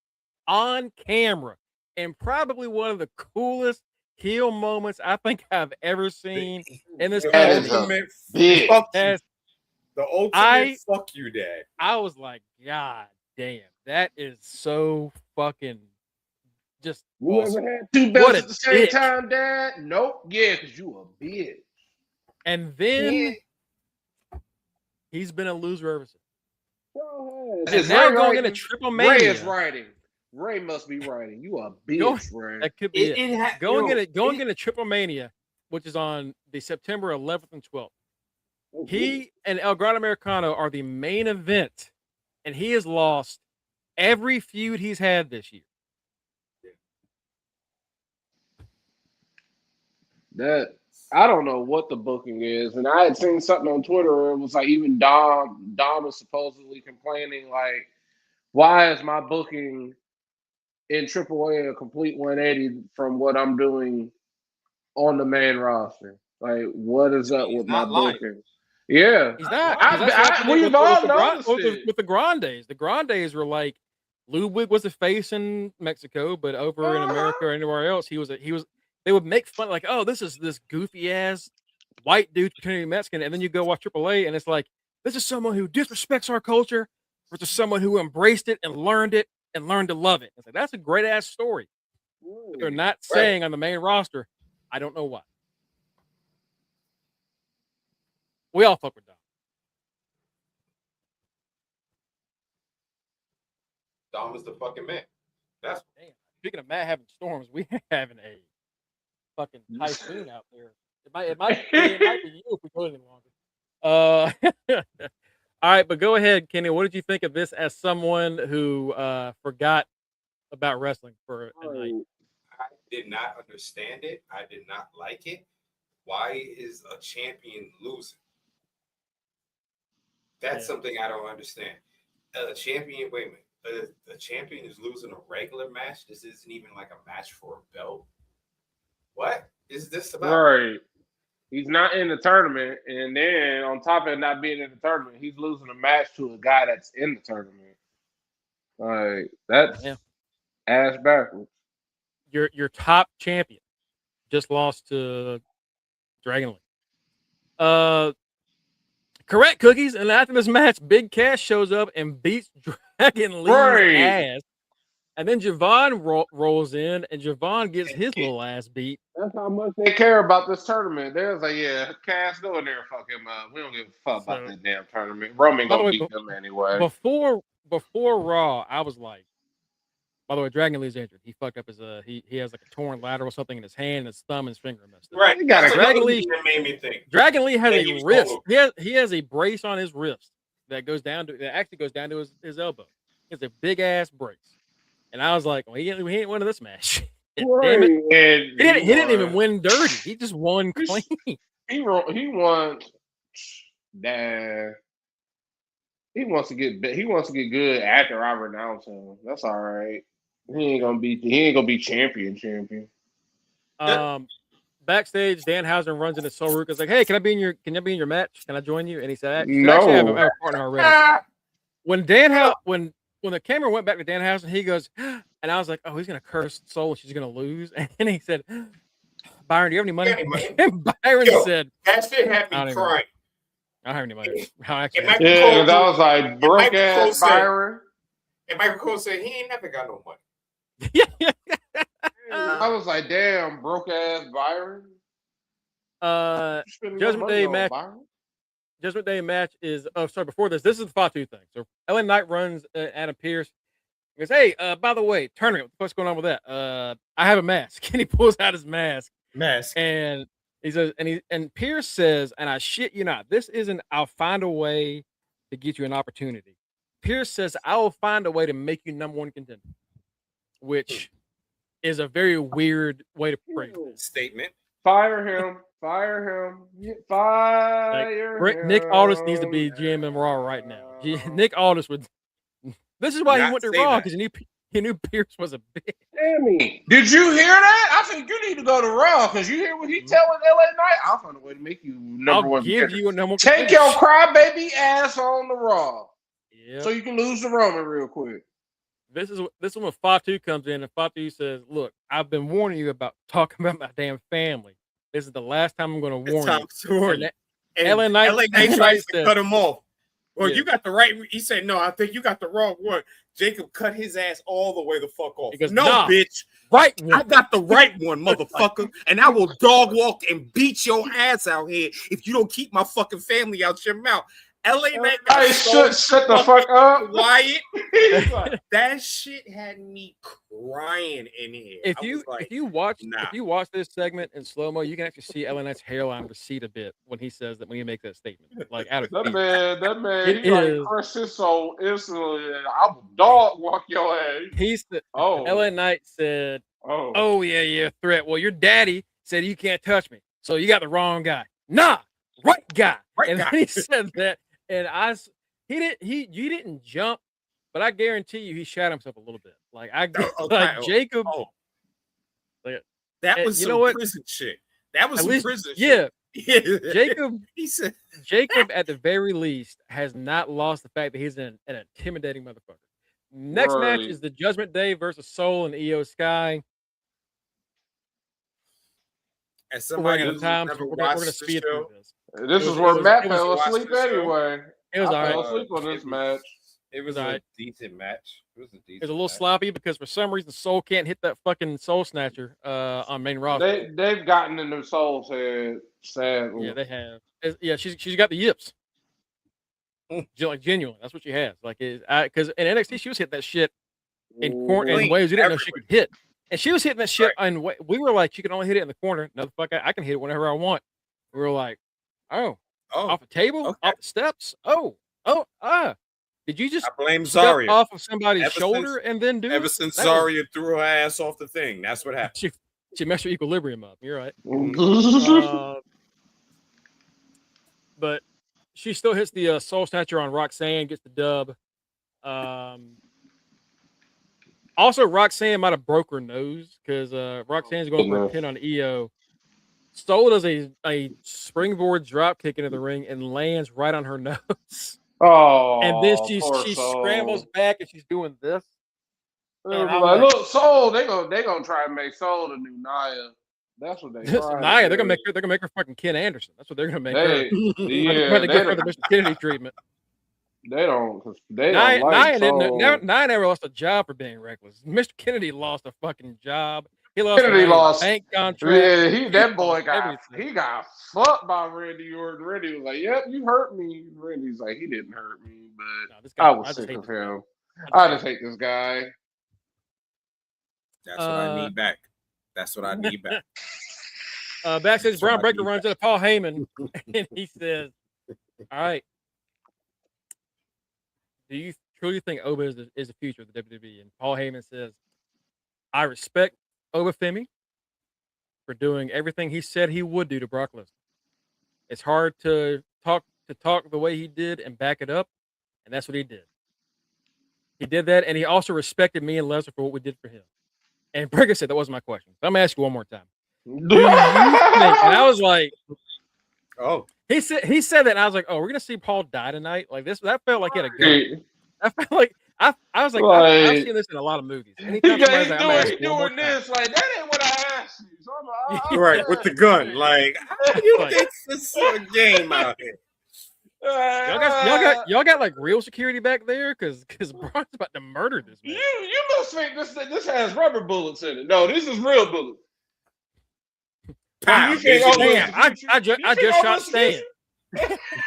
on camera, and probably one of the coolest heel moments I think I've ever seen in this That is company. a big. Fuck you. As The ultimate fuck you, Dad. I was like, God damn, that is so fucking just You awesome. ever had two What belts a at the same dick. time, Dad? Nope. Yeah, because you a bitch. And then he's been a loser ever since. This And is now Ray going writing. into Triple Ray Mania. is writing. Ray must be writing. You a Go- bitch, Ray. That could be it. Going into Triple Mania, which is on the September 11th and 12th. He and El Gran Americano are the main event, and he has lost every feud he's had this year. That I don't know what the booking is, and I had seen something on Twitter where it was like even Dom was supposedly complaining like, why is my booking in AAA a complete 180 from what I'm doing on the main roster? Like, what is up with my booking? Yeah, He's not. 'Cause that's what happened we've all noticed with the Grandes. The Grandes were like, Ludwig was a face in Mexico, but over in America or anywhere else, he was. They would make fun like, oh, this is this goofy ass white dude pretending to be Mexican, and then you go watch AAA, and it's like, this is someone who disrespects our culture versus someone who embraced it and learned to love it. It's like, that's a great ass story. But they're not saying on the main roster. I don't know why. We all fuck with Dom. Dom is the fucking man. That's Damn. Speaking of Matt having storms, we having a fucking typhoon out there. It might be you if we go any longer. All right, but go ahead, Kenny. What did you think of this as someone who forgot about wrestling for a night? I did not understand it. I did not like it. Why is a champion losing? That's something I don't understand. A champion, wait a minute. A champion is losing a regular match. This isn't even like a match for a belt. What is this about? Right. He's not in the tournament, and then on top of not being in the tournament, he's losing a match to a guy that's in the tournament. Like, that's ass backwards. Your top champion just lost to Dragon Lee. Correct, Cookies. And after this match, Big Cass shows up and beats Dragon Lee's ass. And then Javon rolls in, and Javon gets his little ass beat. That's how much they care about this tournament. They're like, yeah, Cass, go in there and fuck him up. We don't give a fuck about that damn tournament. Roman gonna beat them anyway. Before Raw, I was like, by the way, Dragon Lee's injured. He fucked up his he has like a torn lateral something in his hand, and his thumb and his finger messed up. Right. Dragon Lee made me think. Dragon Lee has a wrist. He has a brace on his wrist that actually goes down to his elbow. He has a big ass brace. And I was like, well, he ain't winning this match. Damn it. He didn't even win dirty. He just won clean. He won. Damn. He wants to get good after I renounce him. That's all right. He ain't gonna be champion. Backstage, Danhausen runs into Soul Ruka's like, hey, can I be in your match? Can I join you? And he said, no. Actually, I have a partner already. When the camera went back to Danhausen, he goes, and I was like, oh, he's gonna curse Soul and she's gonna lose. And he said, Byron, do you have any money? And Byron said, that shit had me crying. I don't have any money. I was like, broke ass Byron. And Michael Cole said he ain't never got no money. I was like, damn, broke ass Byron. Judgment Day match. Judgment Day match is before this is the Fatu thing. So LA Knight runs Adam Pearce. He goes, hey, by the way, Turner, what the fuck's going on with that? I have a mask. And he pulls out his mask. And he says, and Pierce says, and I shit you not, this isn't I'll find a way to get you an opportunity. Pierce says, I will find a way to make you number one contender, which is a very weird way to phrase it. Statement. Fire him. Nick Aldis needs to be GM in Raw right now. Nick Aldis would. This is why he went to Raw, because he knew Pierce was a bitch. Damn. Did you hear that? I think you need to go to Raw, because you hear what he telling LA Knight? I'll find a way to make you number one. Give you a number one. Take your crybaby ass on the Raw. Yeah. So you can lose to Roman real quick. This is when Fatu comes in, and Fatu says, "Look, I've been warning you about talking about my damn family. This is the last time I'm going to warn you." And LA Knight tries to said, cut him off. Well, Yeah. you got the right. He said, "No, I think you got the wrong one." Jacob cut his ass all the way the fuck off. He goes, "No, "Nah, bitch, right I one." got the right one, motherfucker, and I will dog walk and beat your ass out here if you don't keep my fucking family out your mouth." LA Knight got Hey, so shut the fuck up. quiet. He's like, That shit had me crying in here. If I you was like, if you watch nah. if you watch this segment in slow mo, you can actually see LA Knight's hairline recede a bit when he says that when he makes that statement, like out of that fear. man, It he like is- crushed his soul instantly. I will dog walk your ass. He's the Oh, LA Knight said, oh, "Oh yeah, threat. Well, your daddy said you can't touch me, so you got the wrong guy. Nah, right guy." Right and guy. he said that, and you didn't jump, but I guarantee you he shot himself a little bit. Like Jacob. Oh, Like, that was you some know what? prison shit. That was At some least, prison yeah. shit. Jacob, He said, at the very least, has not lost the fact that he's an intimidating motherfucker. Next match Right. is the Judgment Day versus Soul and Io Sky. as We're somebody running out who's of time, never so we're watched gonna the speed show, through this. This It is was- where it was- Matt it was- fell watch asleep the show. anyway. It was I all fell right. asleep on this match. It was All a right. decent match. It was a decent. It was a little match. sloppy because for some reason Soul can't hit that fucking Soul Snatcher on main roster. They've gotten in their soul's head, sadly. Yeah, they have. She's got the yips. Like genuine, that's what she has. Like, because in NXT she was hitting that shit in Clean ways we didn't know she everywhere. could hit, and she was hitting that shit. And we were like, she can only hit it in the corner. No, the fuck, I can hit it whenever I want. We were like, oh, Oh, off a table, okay. off the steps. Did you just I blame step Zarya. off of somebody's Ever shoulder since- and then do Ever it? since That was- Zarya threw her ass off the thing, that's what happened. she messed her equilibrium up. You're right. But she still hits the Soul Snatcher on Roxanne, gets the dub. Also, Roxanne might have broke her nose because Roxanne's going for a pin on EO. Soul does a springboard drop kick into the ring and lands right on her nose. Oh, And then poor she Soul. scrambles back and she's doing this. They're And I'm like, like- look, Soul, they gonna try and make Soul the new Nia. That's what they. Nia, they're gonna make her fucking Ken Anderson. That's what they're gonna make her. They, yeah, Trying to give they her the Mr. Kennedy treatment. don't Nia, like Nia, Soul. Nia never lost a job for being reckless. Mr. Kennedy lost a fucking job. He lost Kennedy a lost- bank contract. Yeah, that boy got everything. he got fucked by Randy Orton. Randy was like, "Yep, you hurt me." Randy's like, "He didn't hurt me, but No, this guy, I was just sick hate of this guy. him. I just hate this guy." That's what I need back. That's what I need back. Backstage, That's Braun what I Breaker need runs into Paul Heyman, and he says, "All right, do you truly think Oba is the future of the WWE?" And Paul Heyman says, "I respect Oba Femi for doing everything he said he would do to Brock Lesnar. It's hard to talk the way he did and back it up, and that's what he did. He did that, and he also respected me and Lesnar for what we did for him." And Breaker said, "That wasn't my question. So I'm gonna ask you one more time. Do you think?" And I was like, Oh, he said that, and I was like, "Oh, we're gonna see Paul die tonight." Like this, that felt like he had a gun. I felt like I was like, I've seen this in a lot of movies. Anytime somebody's like, "I'm gonna ask He's you one more doing time." this like that ain't what I asked you. So I'm right, with the gun. Like, how do you Like- think this is a game out here? Y'all got like real security back there, because Brock's about to murder this man. You must think this has rubber bullets in it. No, this is real bullets. Pow, You think there's your Oba- man. I You just think shot Oba's the Stan.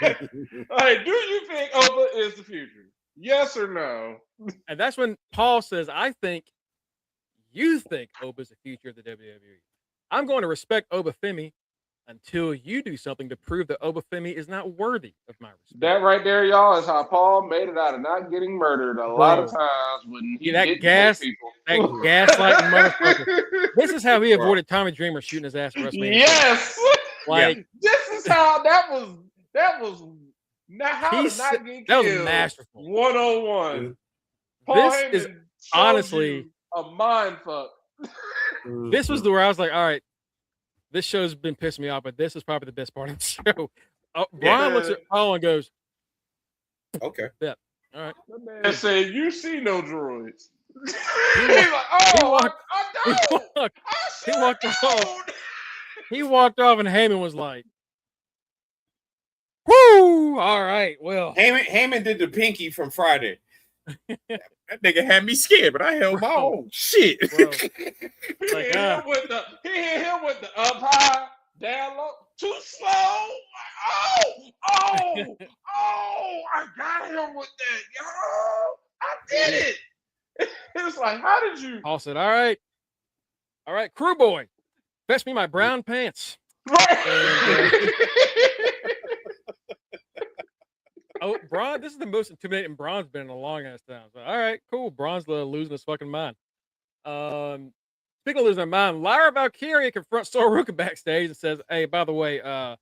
future? All right, do you think Oba is the future? Yes or no? And that's when Paul says, "I think you think Oba's the future of the WWE. I'm going to respect Oba Femi until you do something to prove that Oba Femi is not worthy of my respect." That right there, y'all, is how Paul made it out of not getting murdered a lot of times when he that didn't gas- hit people. That gaslighting motherfucker. This is how he avoided Tommy Dreamer shooting his ass at WrestleMania. Yes. Like, This is how that was not how He to said- not get that was killed. masterful. 101. Paul This Heyman is showed honestly- you a mind fuck. this was the where I was like, all right, this show's been pissing me off, but this is probably the best part of the show. Brian looks at Paul and goes, Okay. All right. That man said, "You see no droids." He's like, "Oh, I don't. He walked off. He walked off, and Heyman was like, "Woo! All right, well." Heyman did the pinky from Friday. That nigga had me scared, but I held my own shit. Bro. He hit him with the up high, down low, too slow. Oh, I got him with that. Yo, I did it. It was like, how did you? Paul said, all right, crew boy, fetch me my brown pants. Right. Oh, Braun, this is the most intimidating Braun's been in a long ass time. So, all right, cool. Braun's losing his fucking mind. Speaking of losing their mind, Lyra Valkyria confronts Soroka backstage and says, "Hey, by the way, you're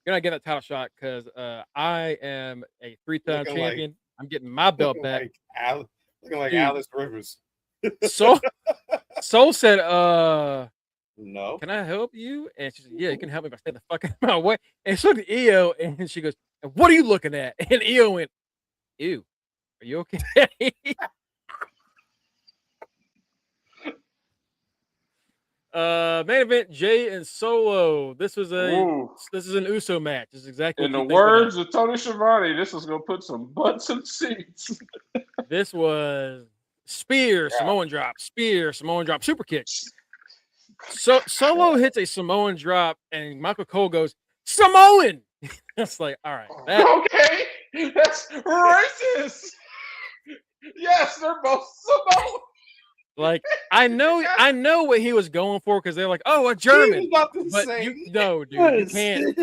not getting that title shot because I am a 3-time champion. I'm getting my belt back." Looking like Alice Rivers. Soul said, "No. Can I help you?" And she said, "Yeah, you can help me by staying the fuck out of my way." And she looked at Io and she goes, "What are you looking at?" And Io went, "Ew, are you okay?" Main event: Jay and Solo. This is an Uso match. This is exactly in the words of Tony Schiavone. This is gonna put some butts in seats. This was spear, Samoan drop, super kick. So Solo hits a Samoan drop, and Michael Cole goes Samoan. It's like, all right, okay, that's racist. Yes, they're both Samoan. Like, I know what he was going for because they're like, oh, a German. But no, dude, you can't.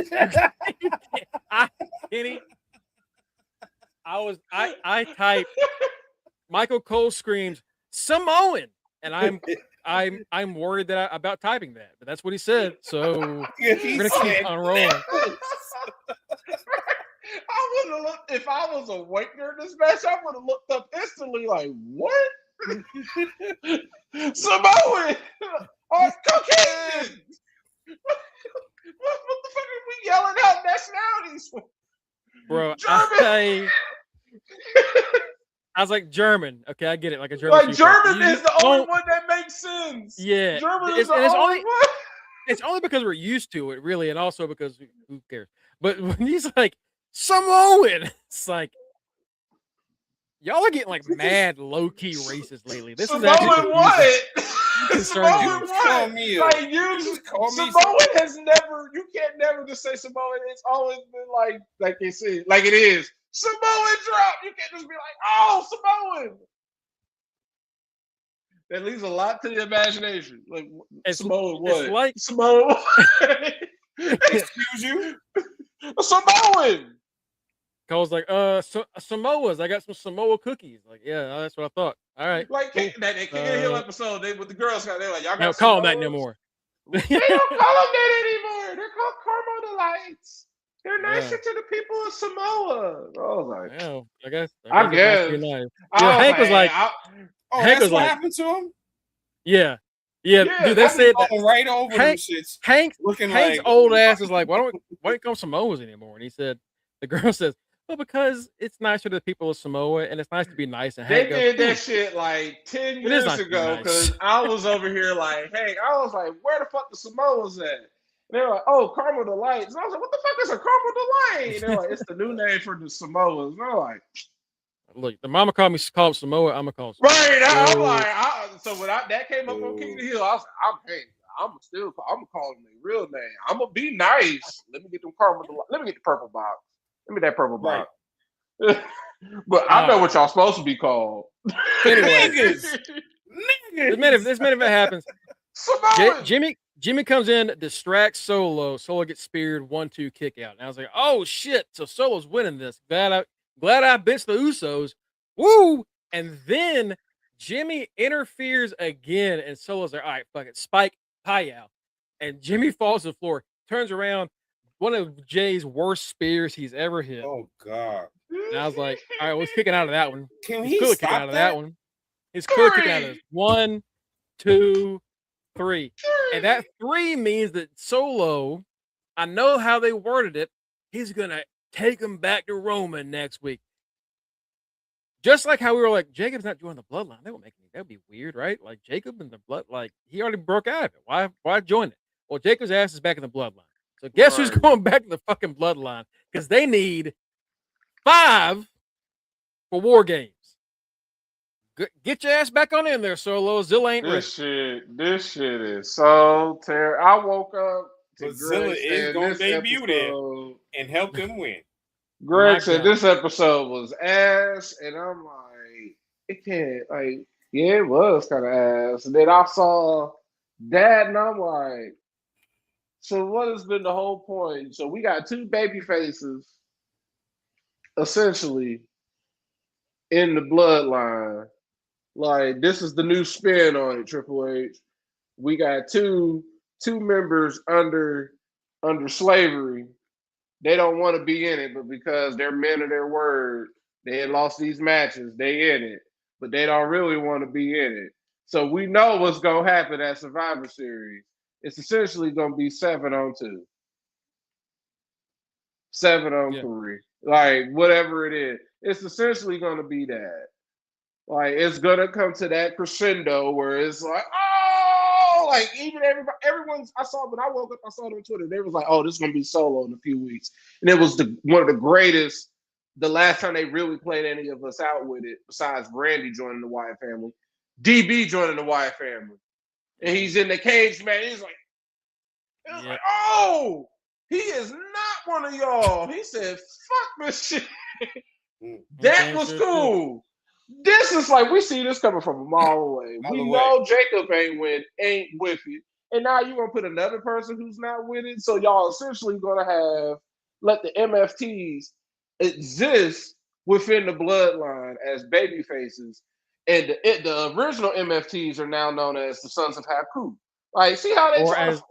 Kenny, I typed Michael Cole screams Samoan, and I'm worried that about typing that, but that's what he said. So we're gonna keep on rolling. I would have looked if I was awake during this match. I would have looked up instantly, like, what? Samoan or Caucasian? What the fuck are we yelling out nationalities for? Bro, German. I was like, German. Okay, I get it. Like a German. Like German is the only one that makes sense. Yeah, German is the only one. It's only because we're used to it, really, and also because who cares? But when he's like Samoan, it's like y'all are getting like mad low key racist lately. This is actually what? Samoan what? Like Samoan has never. You can't never just say Samoan. It's always been like they say, like it is. Samoan drop. You can't just be like, oh, Samoan. That leaves a lot to the imagination. Like Samoan what? It's like Samoan. Excuse you? Samoan. Cole's like, Samoas. I got some Samoa cookies. Like, yeah, that's what I thought. All right. Like cool. that King of the Hill episode, with the Girl Scout, they're like, y'all got don't call them that no more. They don't call them that anymore. They're called Carmo Delights. They're nicer to the people of Samoa. I was like, I guess. Nice. Yeah, Hank was like, Hank was like, happened to him? Yeah, dude, they said that right over them shits. Hank's like old ass is like, why don't we call Samoas anymore? And he said, the girl says, well, because it's nicer to the people of Samoa, and it's nice to be nice. And they did that shit like 10 years ago because I was over here like, hey, I was like, where the fuck the Samoas at? And they're like, oh, Carmo Delights. And I was like, what the fuck is a Carmo Delight? And they're like, it's the new name for the Samoas. And I'm like, look, the mama called Samoa. I'm gonna call Samoa. Right. I'm like, so when that came up on King of the Hill, I was like, I'm gonna call them their real name. I'm gonna be nice. Let me get them Carmo Delights. Let me get the purple box. Give me that purple box. But I know what y'all supposed to be called. Anyway, this minute happens. Jimmy comes in, distracts Solo. Solo gets speared, 1-2 kick out. And I was like, oh shit! So Solo's winning this. Glad I benched the Usos. Woo! And then Jimmy interferes again, and Solo's like, all right, fuck it, spike Payal. And Jimmy falls to the floor, turns around. One of Jay's worst spears he's ever hit. Oh God! And I was like, all right, well, he's kicking out of that one. He's clearly kicking out of that one. He's clearly kicking out of this. 1, 2, 3. And that 3 means that Solo, I know how they worded it, he's gonna take him back to Roman next week. Just like how we were like, Jacob's not joining the bloodline. That would be weird, right? Like Jacob and the blood, like he already broke out of it. Why join it? Well, Jacob's ass is back in the bloodline. So guess who's Right. going back to the fucking bloodline? Because they need 5 for War Games. Get your ass back on in there, Solo. Zilla ain't ready. This shit is so terrible. I woke up to But Zilla Greg is saying gonna this debut there episode. and help them win. Greg My said God. this episode was ass, and I'm like, it can't. Like, yeah, it was kind of ass. And then I saw that, and I'm like, so what has been the whole point? So we got 2 baby faces, essentially, in the bloodline. Like, this is the new spin on it, Triple H. We got two members under slavery. They don't want to be in it, but because they're men of their word, they had lost these matches. They in it, but they don't really want to be in it. So we know what's gonna happen at Survivor Series. It's essentially gonna be 7-on-2, 7-on-3, like whatever it is. It's essentially gonna be that. Like it's gonna come to that crescendo where it's like, oh, like even everyone's. I saw when I woke up, I saw it on Twitter. They was like, oh, this is gonna be Solo in a few weeks, and it was one of the greatest. The last time they really played any of us out with it, besides Randy joining the Wyatt family, DB joining the Wyatt family, and he's in the cage, man. He's like, like, oh, he is not one of y'all. He said, fuck this shit. That was cool. This is like we see this coming from a mile away. We know Jacob ain't with it, and now you gonna put another person who's not with it. So y'all essentially gonna let the MFTs exist within the bloodline as baby faces, and the original MFTs are now known as the Sons of Haku. Like, see how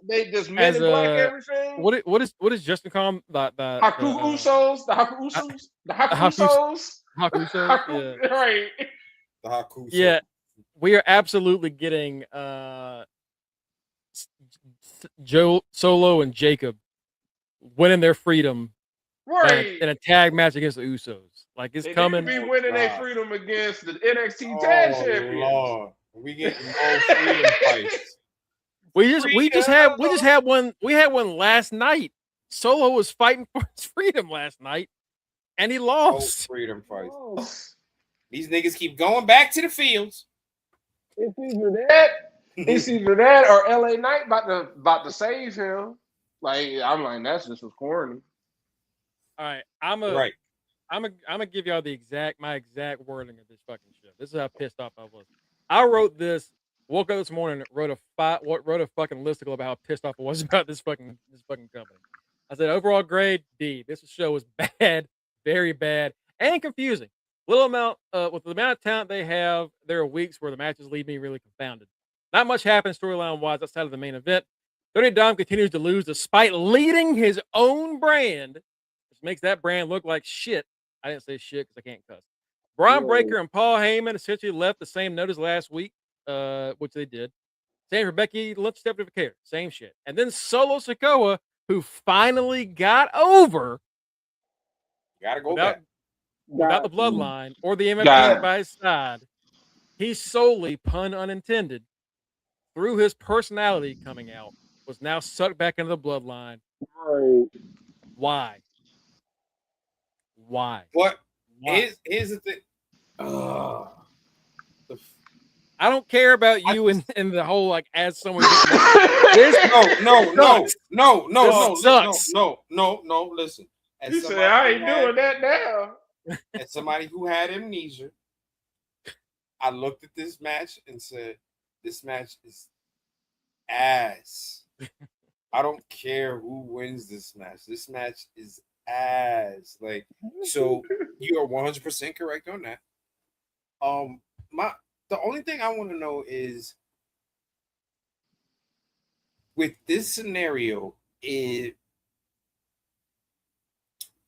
they just men in black everything. What is Justin call them? The Haku Usos, the Haku Usos, the Haku Usos. Haku, yeah. Right. The Haku. Yeah, we are absolutely getting Joe Solo and Jacob winning their freedom, right, in a tag match against the Usos. Like it's coming. They be winning their freedom against the NXT tag champions. Lord. We getting more freedom fights. We just had one. We had one last night. Solo was fighting for his freedom last night, and he lost. Freedom fights. These niggas keep going back to the fields. It's either that or LA Knight about to save him. Like I'm like, that's just as corny. All right, I'm gonna give y'all my exact wording of this fucking show. This is how pissed off I was. I wrote this. Woke up this morning, wrote a fucking listicle about how pissed off I was about this fucking company. I said overall grade D. This show was bad, very bad, and confusing. Little amount with the amount of talent they have, there are weeks where the matches leave me really confounded. Not much happened storyline wise outside of the main event. Tony Dom continues to lose despite leading his own brand, which makes that brand look like shit. I didn't say shit because I can't cuss. Braun Breaker and Paul Heyman essentially left the same note as last week, which they did. Same for Becky Lynch, Stephanie McCare, same shit. And then Solo Sikoa, who finally got over. Gotta go back. Without the bloodline or the MFT by his side, he solely, pun unintended, through his personality coming out, was now sucked back into the bloodline. Right. Why? What? Here's the thing. I don't care about you and the whole like as someone. No. Listen. You said I ain't doing that now. As somebody who had amnesia, I looked at this match and said, "This match is ass." I don't care who wins this match. This match is ass. Like, so you are 100% correct on that. The only thing I want to know is with this scenario,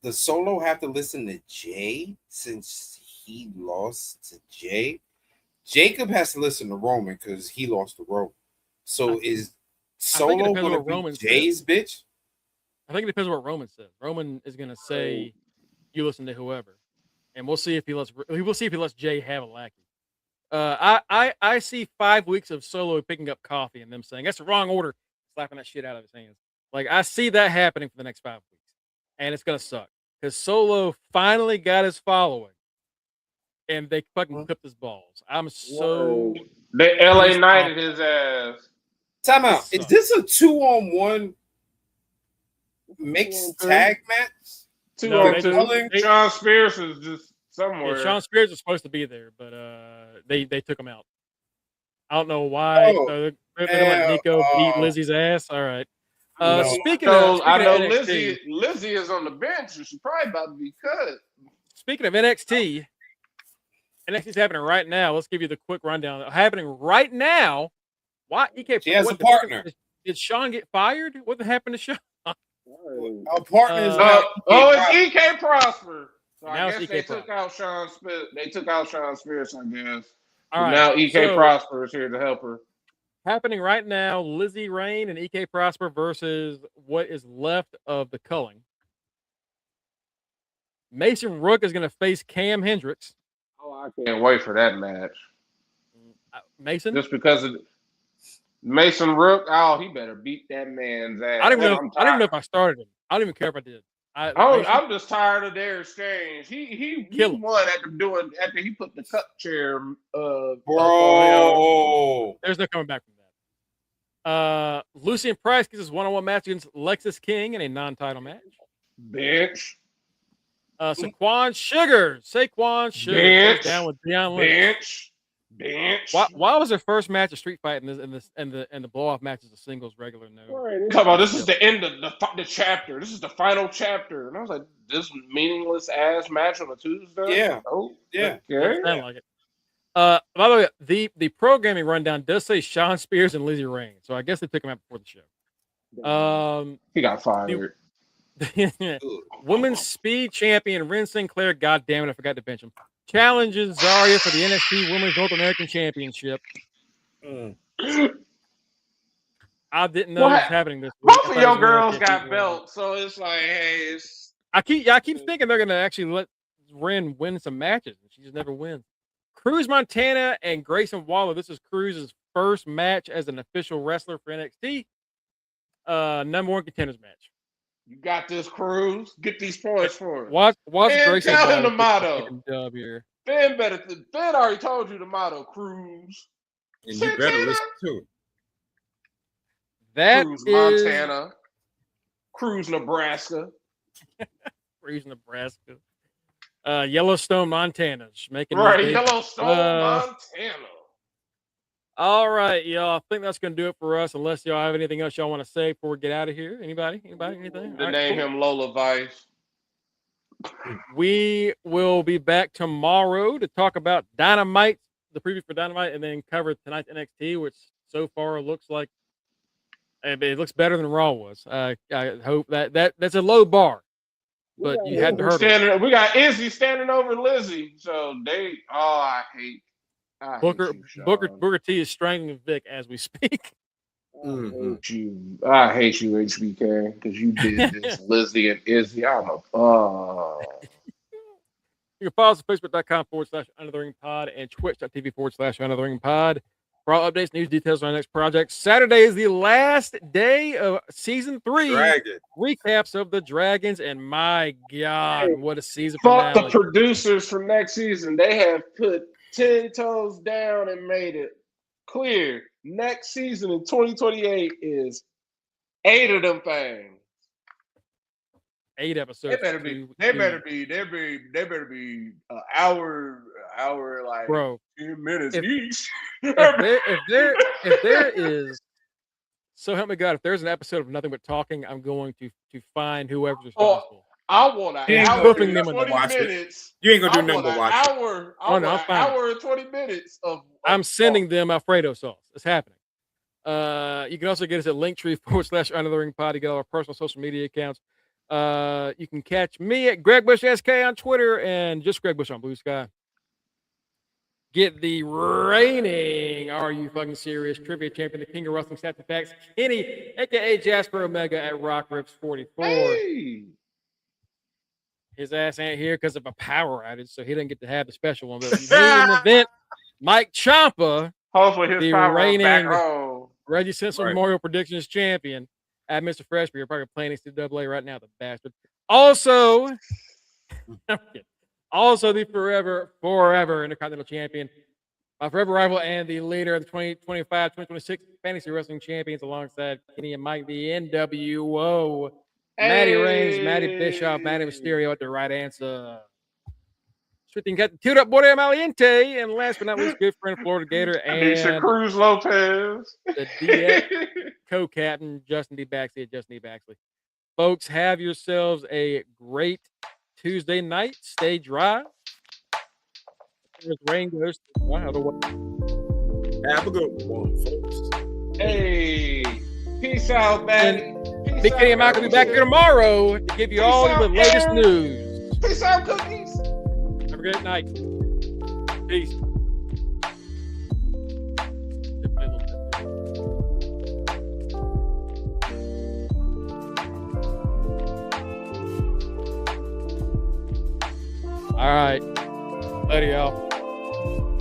does Solo have to listen to Jay since he lost to Jay? Jacob has to listen to Roman because he lost to Roman. So is Solo going to be Jay's bitch? I think it depends on what Roman says. Roman is going to say, you listen to whoever. and we'll see if he lets Jay have a lackey. I see 5 weeks of Solo picking up coffee and them saying that's the wrong order, slapping that shit out of his hands. Like I see that happening for the next 5 weeks, and it's gonna suck because Solo finally got his following, and they fucking clipped his balls. I'm so They LA pissed Knighted off. his ass. Time out. This Is this a 2-on-1 mixed tag match? 2-on-2. Sean Spears is just somewhere. Yeah, Sean Spears was supposed to be there, but they took him out. I don't know why. Oh, They're gonna let Nico beat Lizzie's ass. All right. Speaking of NXT, Lizzie is on the bench, and she's probably about to be cut. Speaking of NXT, NXT's happening right now. Let's give you the quick rundown. Happening right now. Why EK? She has a partner. Did Sean get fired? What happened to Sean? Our partner is it's EK Prosper. So now I guess they took out Sean Spears. They took out Sean Spears, I guess. All right. Now EK Prosper is here to help her. Happening right now, Lizzie Rain and EK Prosper versus what is left of the culling. Mason Rook is going to face Cam Hendricks. Oh, I can't wait for that match. Mason? Just because of Mason Rook, he better beat that man's ass. I don't even know if I started him. I don't even care if I did. I'm just tired of their exchange. He won after he put the cup chair. Bro, there's no coming back from that. Lucian Price gets his one-on-one match against Lexus King in a non-title match. Bitch. Saquon Sugar goes down with Deion Lynch. Bench. Why was their first match a street fight and the blow off match is a singles regular no? Right. Talk about this is the end of the chapter. This is the final chapter, and I was like, this meaningless ass match on a Tuesday. Yeah. Oh, yeah. Okay. I like it. By the way, the programming rundown does say Sean Spears and Lizzie Rain, so I guess they took him out before the show. He got fired. Women's speed champion Ren Sinclair. God damn it, I forgot to bench him. Challenges Zarya for the NXT Women's North American Championship. I didn't know it was happening this week. Both of your girls got belts, so it's like, hey, I keep thinking they're gonna actually let Ren win some matches, and she just never wins. Cruz Montana and Grayson Waller. This is Cruz's first match as an official wrestler for NXT. Number one contenders match. You got this, Cruz. Get these points for it. Watch Grayson tell Waller him the motto. Dub here. Ben already told you the motto, Cruz. And you better listen to it. That Cruz, is Montana. Cruz, Nebraska. Cruz, Nebraska. Yellowstone, Montana. Making Yellowstone, Montana. All right, y'all. I think that's going to do it for us, unless y'all have anything else y'all want to say before we get out of here. Anybody? Anything? To name him Lola Vice. We will be back tomorrow to talk about Dynamite, the preview for Dynamite, and then cover tonight's NXT, which so far looks like it looks better than Raw was. I hope that's a low bar, but you had to hurdle. We got Izzy standing over Lizzie, so I hate Booker T is strangling Vic as we speak. I hate you, HBK, because you did this, Lizzie and Izzy. You can follow us at facebook.com/UnderTheRingPod and twitch.tv/UnderTheRingPod for all updates, news, details on our next project. Saturday is the last day of season 3 recaps of the Dragons, and my God, what a season! Fuck the producers for next season. They have put 10 toes down and made it clear. Next season in 2028 is 8 of them things. 8 episodes. They better be an hour like bro. 10 minutes each. If there is, so help me God, if there's an episode of nothing but talking, I'm going to find whoever's responsible. I want an hour and 20 minutes. You ain't gonna do nothing but watch it. I want an hour and 20 minutes of I'm sending them Alfredo sauce. It's happening. You can also get us at linktree/UnderTheRingPod to get all our personal social media accounts. You can catch me at Greg Bush SK on Twitter and just Greg Bush on Blue Sky. Get the reigning Are You Fucking Serious trivia champion, the king of wrestling stats and facts, Kenny, aka Jasper Omega at Rock Rips 44. Hey. His ass ain't here because of a power outage, so he didn't get to have the special one. But in the event, Mike Ciampa, Hopefully his the power back reigning on. Reggie Simpson Right. Memorial Predictions champion at Mr. Freshby. Probably playing NCAA right now, the bastard. Also, also the forever Intercontinental Champion, my forever rival and the leader of the 2025-2026 Fantasy Wrestling Champions alongside Kenny and Mike, the NWO. Matty Reigns, Matty Bischoff, Matty Mysterio at the right answer. Switching got the queued up Border Maliente, and last but not least, good friend Florida Gator Anisha and Cruz Lopez. the DX co-captain Justin D. Baxley at Justin D. Baxley. Folks, have yourselves a great Tuesday night. Stay dry. As rain goes, wow, Have a good one, folks. Hey, peace out, man. Big Kenny and Mike will be back here tomorrow to give you all the latest news. Peace out, cookies. Have a great night. Peace. All right. Later, y'all.